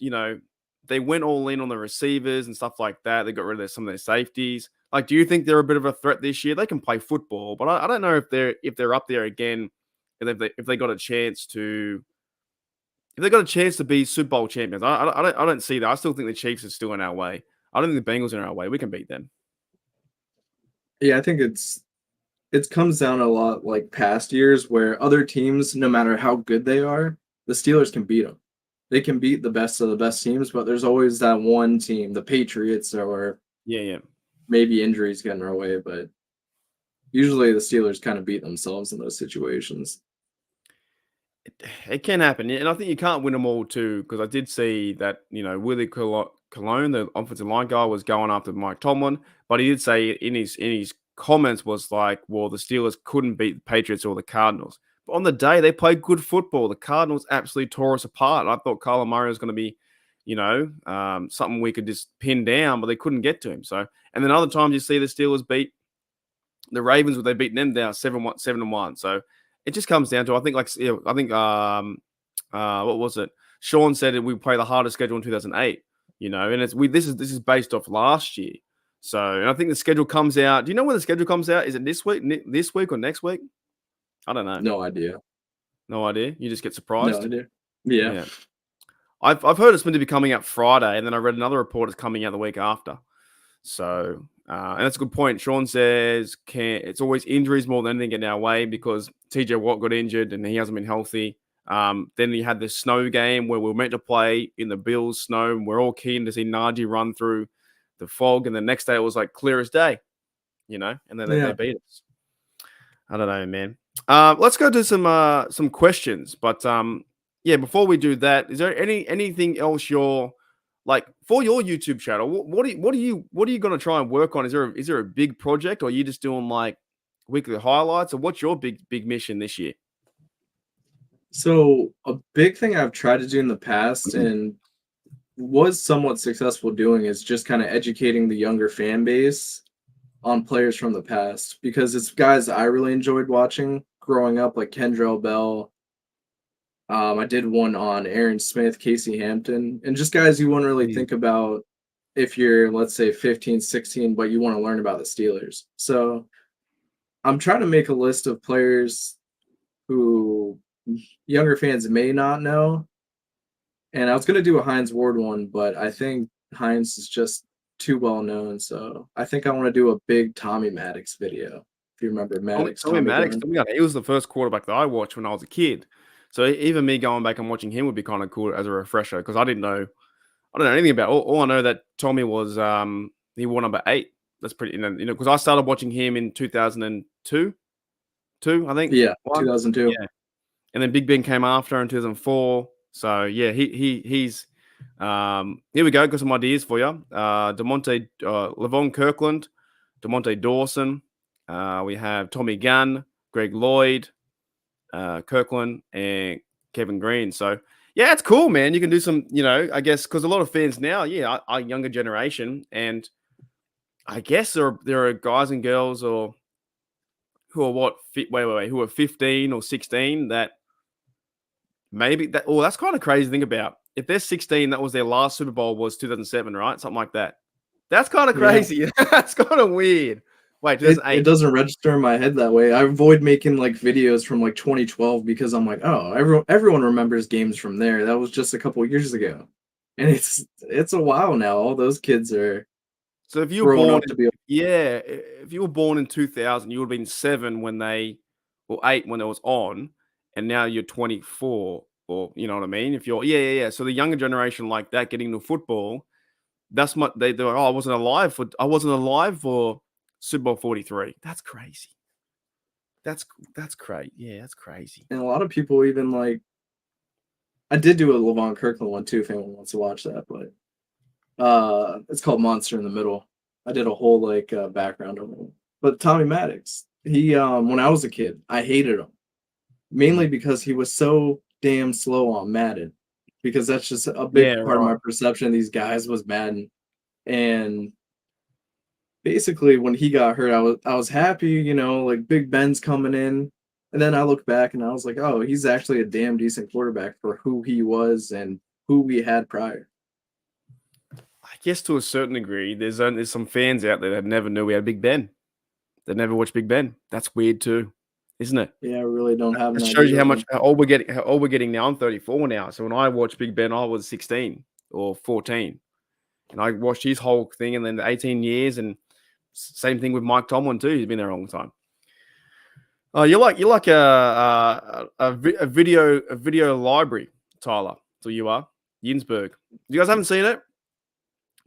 they went all in on the receivers and stuff like that. They got rid of some of their safeties. Like, do you think they're a bit of a threat this year? They can play football, but I don't know if they're up there again. If they got a chance to. If they got a chance to be Super Bowl champions, I don't see that. I still think the Chiefs are still in our way. I don't think the Bengals are in our way. We can beat them. Yeah, I think it comes down a lot like past years where other teams, no matter how good they are, the Steelers can beat them. They can beat the best of the best teams, but there's always that one team, the Patriots, or maybe injuries get in our way. But usually the Steelers kind of beat themselves in those situations. It can happen, and I think you can't win them all too. Because I did see that Willie Colon, the offensive line guy, was going after Mike Tomlin, but he did say in his comments was like, well, the Steelers couldn't beat the Patriots or the Cardinals. But on the day, they played good football. The Cardinals absolutely tore us apart. And I thought Kyler Murray was going to be, something we could just pin down, but they couldn't get to him. So, and then other times you see the Steelers beat the Ravens, where they beat them down 7-1. So it just comes down to, I think, what was it? Sean said we play the hardest schedule in 2008. And this is based off last year. So, and I think the schedule comes out. Do you know when the schedule comes out? Is it this week or next week? I don't know. No idea. No idea. You just get surprised. No idea. Yeah. I've heard it's meant to be coming out Friday, and then I read another report it's coming out the week after. So, and that's a good point. Sean says it's always injuries more than anything getting our way because TJ Watt got injured and he hasn't been healthy. Then you had the snow game where we were meant to play in the Bills snow, and we're all keen to see Najee run through the fog. And the next day it was like clear as day, and then they beat us. I don't know, man. Let's go to some questions. But before we do that, is there anything else you're like for your YouTube channel? What are you going to try and work on? Is there a big project, or are you just doing like weekly highlights, or what's your big mission this year? So a big thing I've tried to do in the past and was somewhat successful doing is just kind of educating the younger fan base on players from the past, because it's guys I really enjoyed watching growing up, like Kendrell Bell. I did one on Aaron Smith, Casey Hampton, and just guys you wouldn't really think about if you're, let's say, 15, 16, but you want to learn about the Steelers. So I'm trying to make a list of players who younger fans may not know. And I was going to do a Hines Ward one, but I think Hines is just too well known. So I think I want to do a big Tommy Maddox video. If you remember Maddox. Tommy Maddox, he was the first quarterback that I watched when I was a kid. So even me going back and watching him would be kind of cool as a refresher, because I don't know anything about. All I know that Tommy was he wore number 8. That's pretty, because I started watching him in 2002, I think. Yeah, 2002. Yeah, and then Big Ben came after in 2004. So yeah, he's here we go. Got some ideas for you. Levon Kirkland, DeMonte Dawson. We have Tommy Gunn, Greg Lloyd, Kirkland, and Kevin Green. So yeah, it's cool, man. You can do some, I guess, because a lot of fans now, are younger generation, and I guess there are guys and girls who are who are 15 or 16 that maybe that. Oh, that's kind of crazy to think about. If they're 16, that was their last Super Bowl was 2007, right? Something like that. That's kind of crazy. Yeah. That's kind of weird. Wait, it doesn't register in my head that way. I avoid making like videos from like 2012 because I'm like, oh, everyone remembers games from there. That was just a couple of years ago, and it's a while now. All those kids are. So if you were born, if you were born in 2000, you would have been 7 when 8 when it was on, and now you're 24, or you know what I mean? If you're so the younger generation like that getting into football, that's what they're like, oh, I wasn't alive for Super Bowl 43. That's crazy. That's great. Yeah, that's crazy. And a lot of people even like. I did do a Levon Kirkland one too, if anyone wants to watch that, but it's called Monster in the Middle. I did a whole like background on it. But Tommy Maddox, he when I was a kid, I hated him. Mainly because he was so damn slow on Madden. Because that's just a big part of my perception of these guys was Madden. And basically when he got hurt, I was happy, like Big Ben's coming in. And then I look back and I was like, oh, he's actually a damn decent quarterback for who he was and who we had prior. I guess to a certain degree, there's some fans out there that never knew we had Big Ben. That never watched Big Ben. That's weird too, isn't it? Yeah, I really don't have. It shows you how old we're getting. How old we're getting now. I'm 34 now. So when I watched Big Ben, I was 16 or 14, and I watched his whole thing, and then 18 years, and same thing with Mike Tomlin too. He's been there a long time. You're like a video library, Tyler. So you are ItzYinzburgh. If you guys haven't seen it,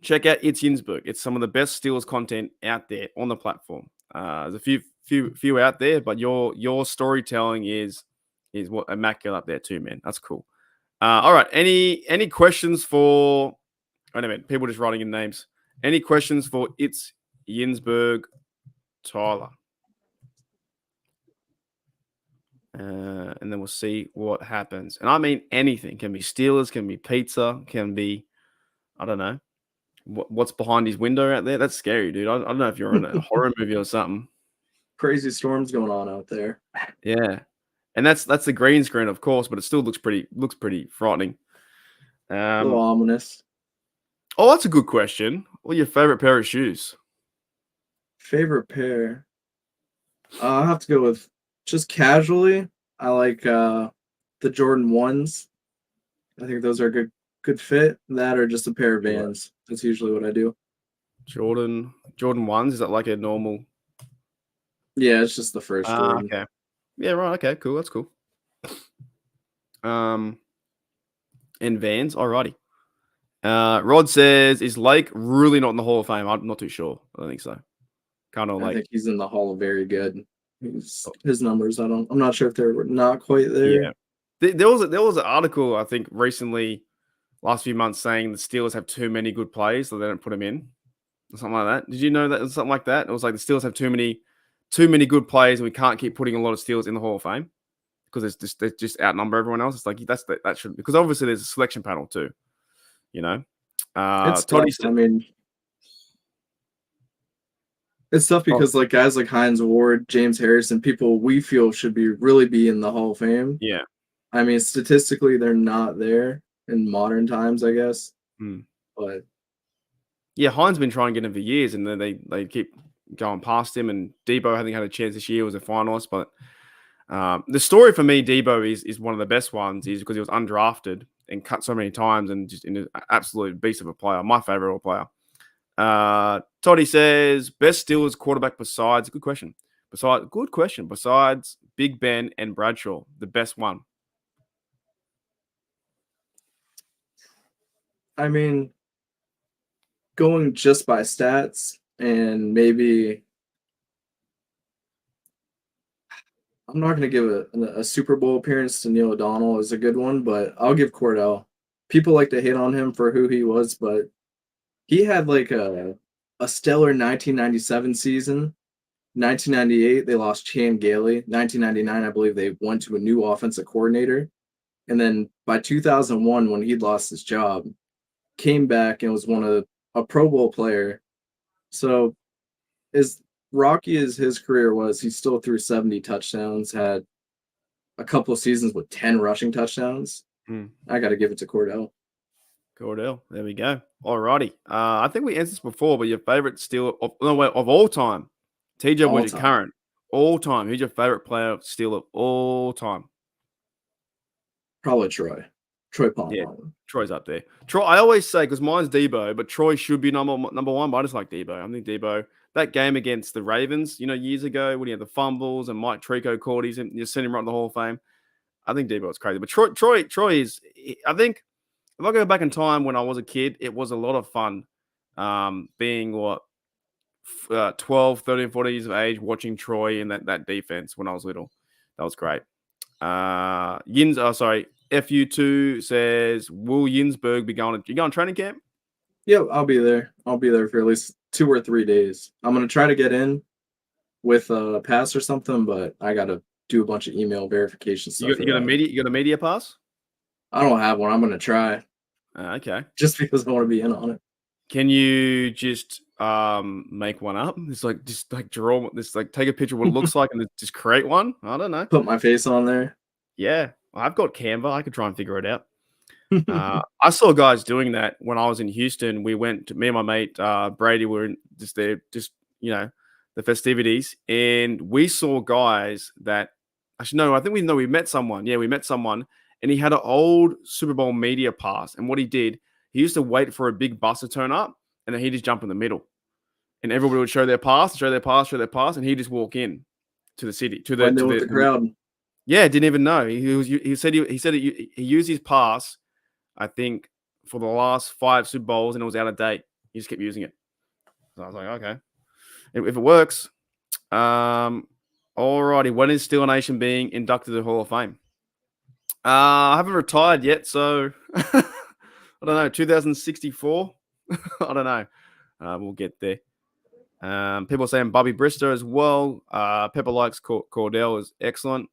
check out ItzYinzburgh. It's some of the best Steelers content out there on the platform. There's a few out there, but your storytelling is what immaculate up there too, man. That's cool. All right. Any questions for? Wait a minute. People just writing in names. Any questions for ItzYinzburgh, Tyler? And then we'll see what happens. And I mean anything. Can be Steelers, can be pizza, can be, I don't know, what's behind his window out there. That's scary, dude. I don't know if you're in a horror movie or something. Crazy storms going on out there. Yeah. And that's the green screen, of course, but it still looks pretty frightening. A little ominous. Oh, that's a good question. What are your favorite pair of shoes? Favorite pair? I'll have to go with just casually. I like the Jordan 1s. I think those are a good fit. That or just a pair of Vans. That's usually what I do. Jordan 1s, is that like a normal? Yeah, it's just the first Jordan. Okay. Yeah, right. Okay, cool. That's cool. And Vans. Alrighty. Rod says, is Lake really not in the Hall of Fame? I'm not too sure. I don't think so. I think he's in the Hall of Very Good. His numbers, I'm not sure if they're not quite there. Yeah. There was an article, I think, recently, last few months, saying the Steelers have too many good players, so they don't put them in. Or something like that. Did you know that? Something like that? It was like the Steelers have too many good players, and we can't keep putting a lot of Steelers in the Hall of Fame because they just outnumber everyone else. It's like that should, because obviously there's a selection panel too. You know, It's tough. I mean, it's tough because like guys like Hines Ward, James Harrison, people we feel should really be in the Hall of Fame. Yeah. I mean, statistically, they're not there in modern times, I guess. But yeah, Hines been trying to get him for years, and then they keep going past him. And Debo hasn't had a chance this year, was a finalist. But the story for me, Debo is one of the best ones, is because he was undrafted and cut so many times, and just an absolute beast of a player. My favorite player. Toddy says, best Steelers quarterback besides, good question. Besides Big Ben and Bradshaw, the best one. I mean, going just by stats, and maybe I'm not going to give a Super Bowl appearance to Neil O'Donnell as a good one, but I'll give Cordell. People like to hate on him for who he was, but he had like a stellar 1997 season. 1998, they lost Chan Gailey. 1999, I believe they went to a new offensive coordinator. And then by 2001, when he'd lost his job, came back and was a Pro Bowl player. So as rocky as his career was, he still threw 70 touchdowns, had a couple of seasons with 10 rushing touchdowns. I got to give it to Cordell. There we go. Alrighty. I think we answered this before, but your favorite Steeler of all time. TJ was your current. All time. Who's your favorite player Steeler of all time? Probably Troy Palmer. Yeah, Troy's up there. Troy, I always say, because mine's Debo, but Troy should be number one, but I just like Debo. I think Debo, that game against the Ravens, years ago when he had the fumbles and Mike Tirico caught him, you sent him right in the Hall of Fame. I think Debo is crazy. But Troy is, I think, if I go back in time when I was a kid, it was a lot of fun being 12, 13, 14 years of age, watching Troy in that defense when I was little. That was great. FU2 says, will ItzYinzburgh be going training camp? Yeah, I'll be there. I'll be there for at least 2 or 3 days. I'm going to try to get in with a pass or something, but I got to do a bunch of email verification stuff. You got a media pass? I don't have one. I'm going to try. Okay. Just because I want to be in on it. Can you just make one up? It's like just like draw this, like take a picture of what it looks like and just create one. I don't know. Put my face on there. Yeah, I've got Canva. I could try and figure it out. I saw guys doing that when I was in Houston. We went to, me and my mate Brady were in the festivities, and we saw guys that actually no, I think we met someone. Yeah, we met someone, and he had an old Super Bowl media pass. And what he did, he used to wait for a big bus to turn up, and then he'd just jump in the middle, and everybody would show their pass, and he'd just walk in to the city to the crowd. Yeah, didn't even know. He said he used his pass, I think, for the last 5 Super Bowls, and it was out of date. He just kept using it. So I was like, okay, if it works. Alrighty, when is Steeler Nation being inducted to the Hall of Fame? I haven't retired yet, so I don't know. 2064. I don't know. We'll get there. People are saying Bobby Brister as well. Pepper likes Cordell is excellent.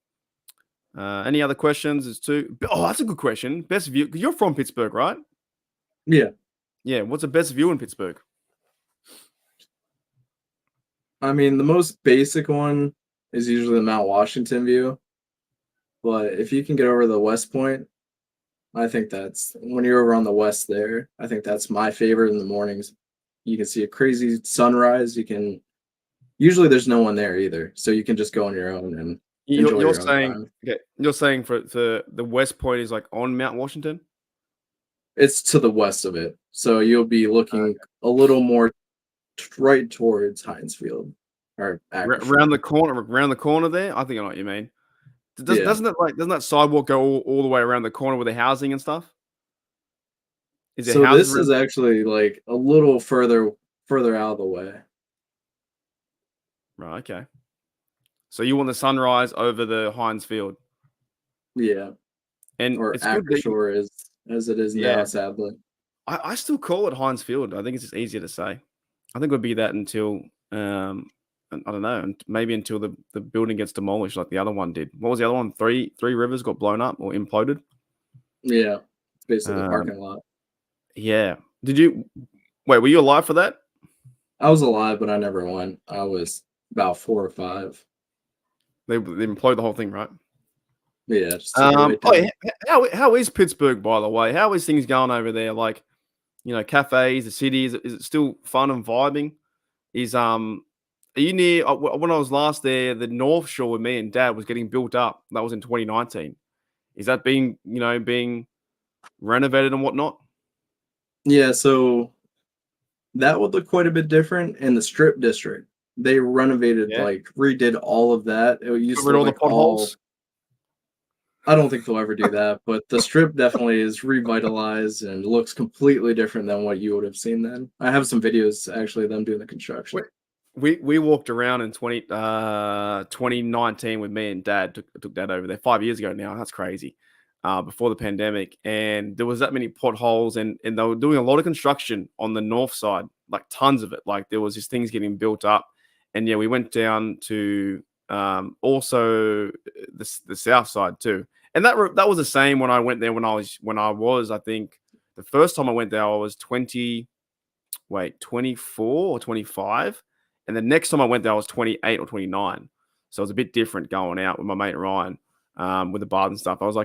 Any other questions? That's a good question. Best view, because you're from Pittsburgh, right? Yeah. Yeah. What's the best view in Pittsburgh? I mean, the most basic one is usually the Mount Washington view. But if you can get over the West Point, I think that's, when you're over on the west there, I think that's my favorite in the mornings. You can see a crazy sunrise. Usually there's no one there either. So you can just go on your own and You're saying for the West Point is like on Mount Washington? It's to the west of it. So you'll be looking a little more right towards Heinz Field. Or around the corner there? I think I know what you mean. Doesn't that sidewalk go all the way around the corner with the housing and stuff? Is there So houses this is actually like a little further out of the way. Right, okay. So you want the sunrise over the Heinz Field. Yeah. And Or it's good that Acrisure as it is now, sadly. I still call it Heinz Field. I think it's just easier to say. I think it would be that until I don't know, maybe until the building gets demolished like the other one did. What was the other one? Three Rivers got blown up or imploded. Yeah. It's basically the parking lot. Yeah. Were you alive for that? I was alive, but I never went. I was about 4 or 5. They imploded the whole thing, right? Yeah. Just took it right how is Pittsburgh, by the way? How is things going over there? Like, cafes, the city, is it still fun and vibing? Are you near? When I was last there, the North Shore with me and Dad was getting built up. That was in 2019. Is that being renovated and whatnot? Yeah, so that would look quite a bit different in the Strip District. They renovated, redid all of that. It used to all the look potholes. I don't think they'll ever do that, but the Strip definitely is revitalized and looks completely different than what you would have seen then. I have some videos actually of them doing the construction. We walked around in 2019 with me and Dad. Took Dad over there 5 years ago now. That's crazy. Before the pandemic, and there was that many potholes, and they were doing a lot of construction on the north side, like tons of it. Like there was just things getting built up, and we went down to also the south side too. And that was the same when I went there when I was I think the first time I went there I was 24 or 25, and the next time I went there I was 28 or 29. So it was a bit different going out with my mate Ryan. With the bars and stuff. I was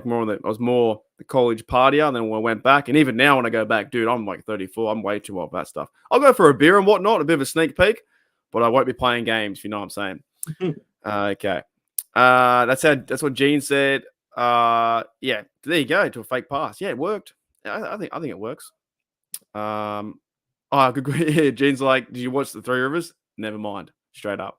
more the college partier, and then when I went back, and even now when I go back, dude, I'm like 34. I'm way too old for that stuff. I'll go for a beer and whatnot, a bit of a sneak peek, but I won't be playing games, if you know what I'm saying. Okay. That's what Gene said. There you go, to a fake pass. Yeah, it worked. I think it works. Good. Yeah, Gene's like, did you watch the Three Rivers? Never mind. Straight up.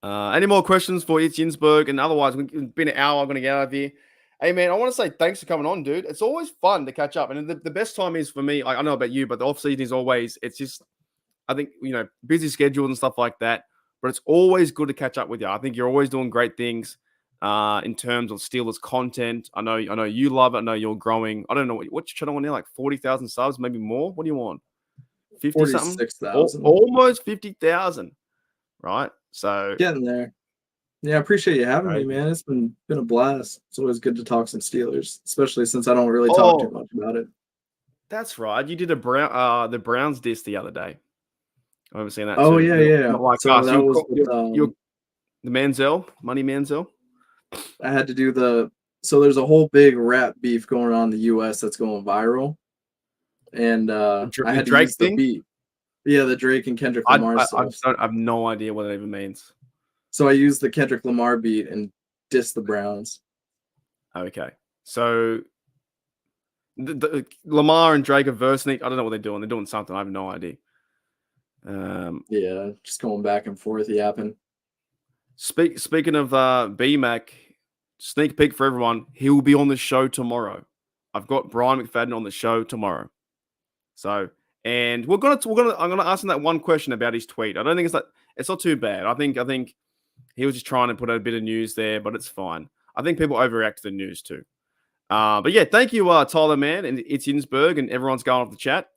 Any more questions for ItzYinzburgh? And otherwise, it's been an hour. I'm going to get out of here. Hey, man, I want to say thanks for coming on, dude. It's always fun to catch up. And the best time is for me, I don't know about you, but the off-season is always, it's just, I think, busy schedule and stuff like that. But it's always good to catch up with you. I think you're always doing great things in terms of Steelers content. I know you love it. I know you're growing. I don't know what's your channel on there, like 40,000 subs, maybe more. What do you want? 50 something? 46,000. Almost 50,000, right? So getting there. Yeah, I appreciate you having me, man. It's been a blast. It's always good to talk some Steelers, especially since I don't really talk too much about it. That's right. You did the Browns diss the other day. I haven't seen that. Oh, too. yeah. Not like so us. that was with, the Manziel, Money Manziel. I had to do so there's a whole big rap beef going on in the US that's going viral. And I had to use the beat. Yeah, the Drake and Kendrick Lamar stuff. I have no idea what that even means. So I used the Kendrick Lamar beat and dissed the Browns. Okay. So the Lamar and Drake are versing. I don't know what they're doing. They're doing something. I have no idea. Yeah, just going back and forth yapping. Speaking of BMAC, sneak peek for everyone. He will be on the show tomorrow. I've got Brian McFadden on the show tomorrow. So, and I'm gonna ask him that one question about his tweet. I don't think it's not too bad. I think he was just trying to put out a bit of news there, but it's fine. I think people overreact to the news too. But yeah, thank you, Tyler, man, and ItzYinzburgh, and everyone's going off the chat.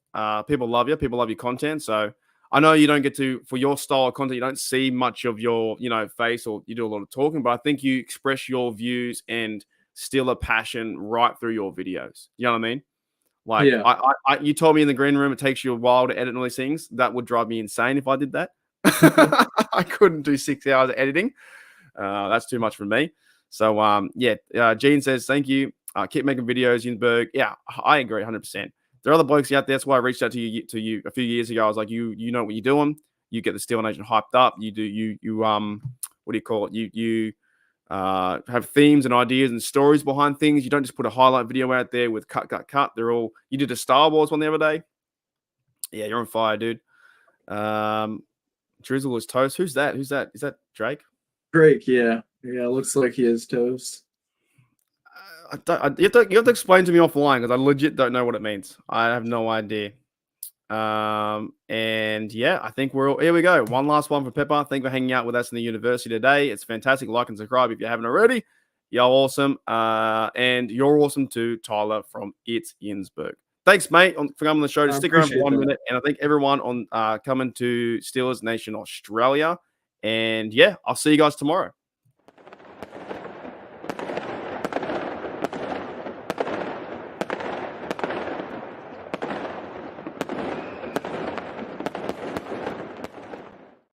People love you. People love your content. So I know you don't get to, for your style of content, you don't see much of your, face, or you do a lot of talking, but I think you express your views and still a passion right through your videos. You know what I mean? Like, yeah. You told me in the green room it takes you a while to edit all these things. That would drive me insane if I did that. I couldn't do 6 hours of editing. That's too much for me. So, Gene says, thank you. Keep making videos, Yinzburgh. Yeah, I agree 100%. There are other blokes out there. That's why I reached out to you a few years ago. I was like, you know what you're doing. You get the Steel Nation hyped up. You what do you call it? You have themes and ideas and stories behind things. You don't just put a highlight video out there with cut. They're all. You did a Star Wars one the other day. Yeah, you're on fire, dude. Drizzle is toast. Who's that? Is that Drake? Drake, yeah. Yeah, it looks like he is toast. You have to explain to me offline because I legit don't know what it means. I have no idea. And yeah, I think here we go. One last one for Pepper. Thank you for hanging out with us in the university today. It's fantastic. Like and subscribe if you haven't already. Y'all awesome. And you're awesome too, Tyler from ItzYinzburgh. Thanks, mate, for coming on the show. To stick around for 1 minute. And I thank everyone on coming to Steelers Nation Australia. And yeah, I'll see you guys tomorrow.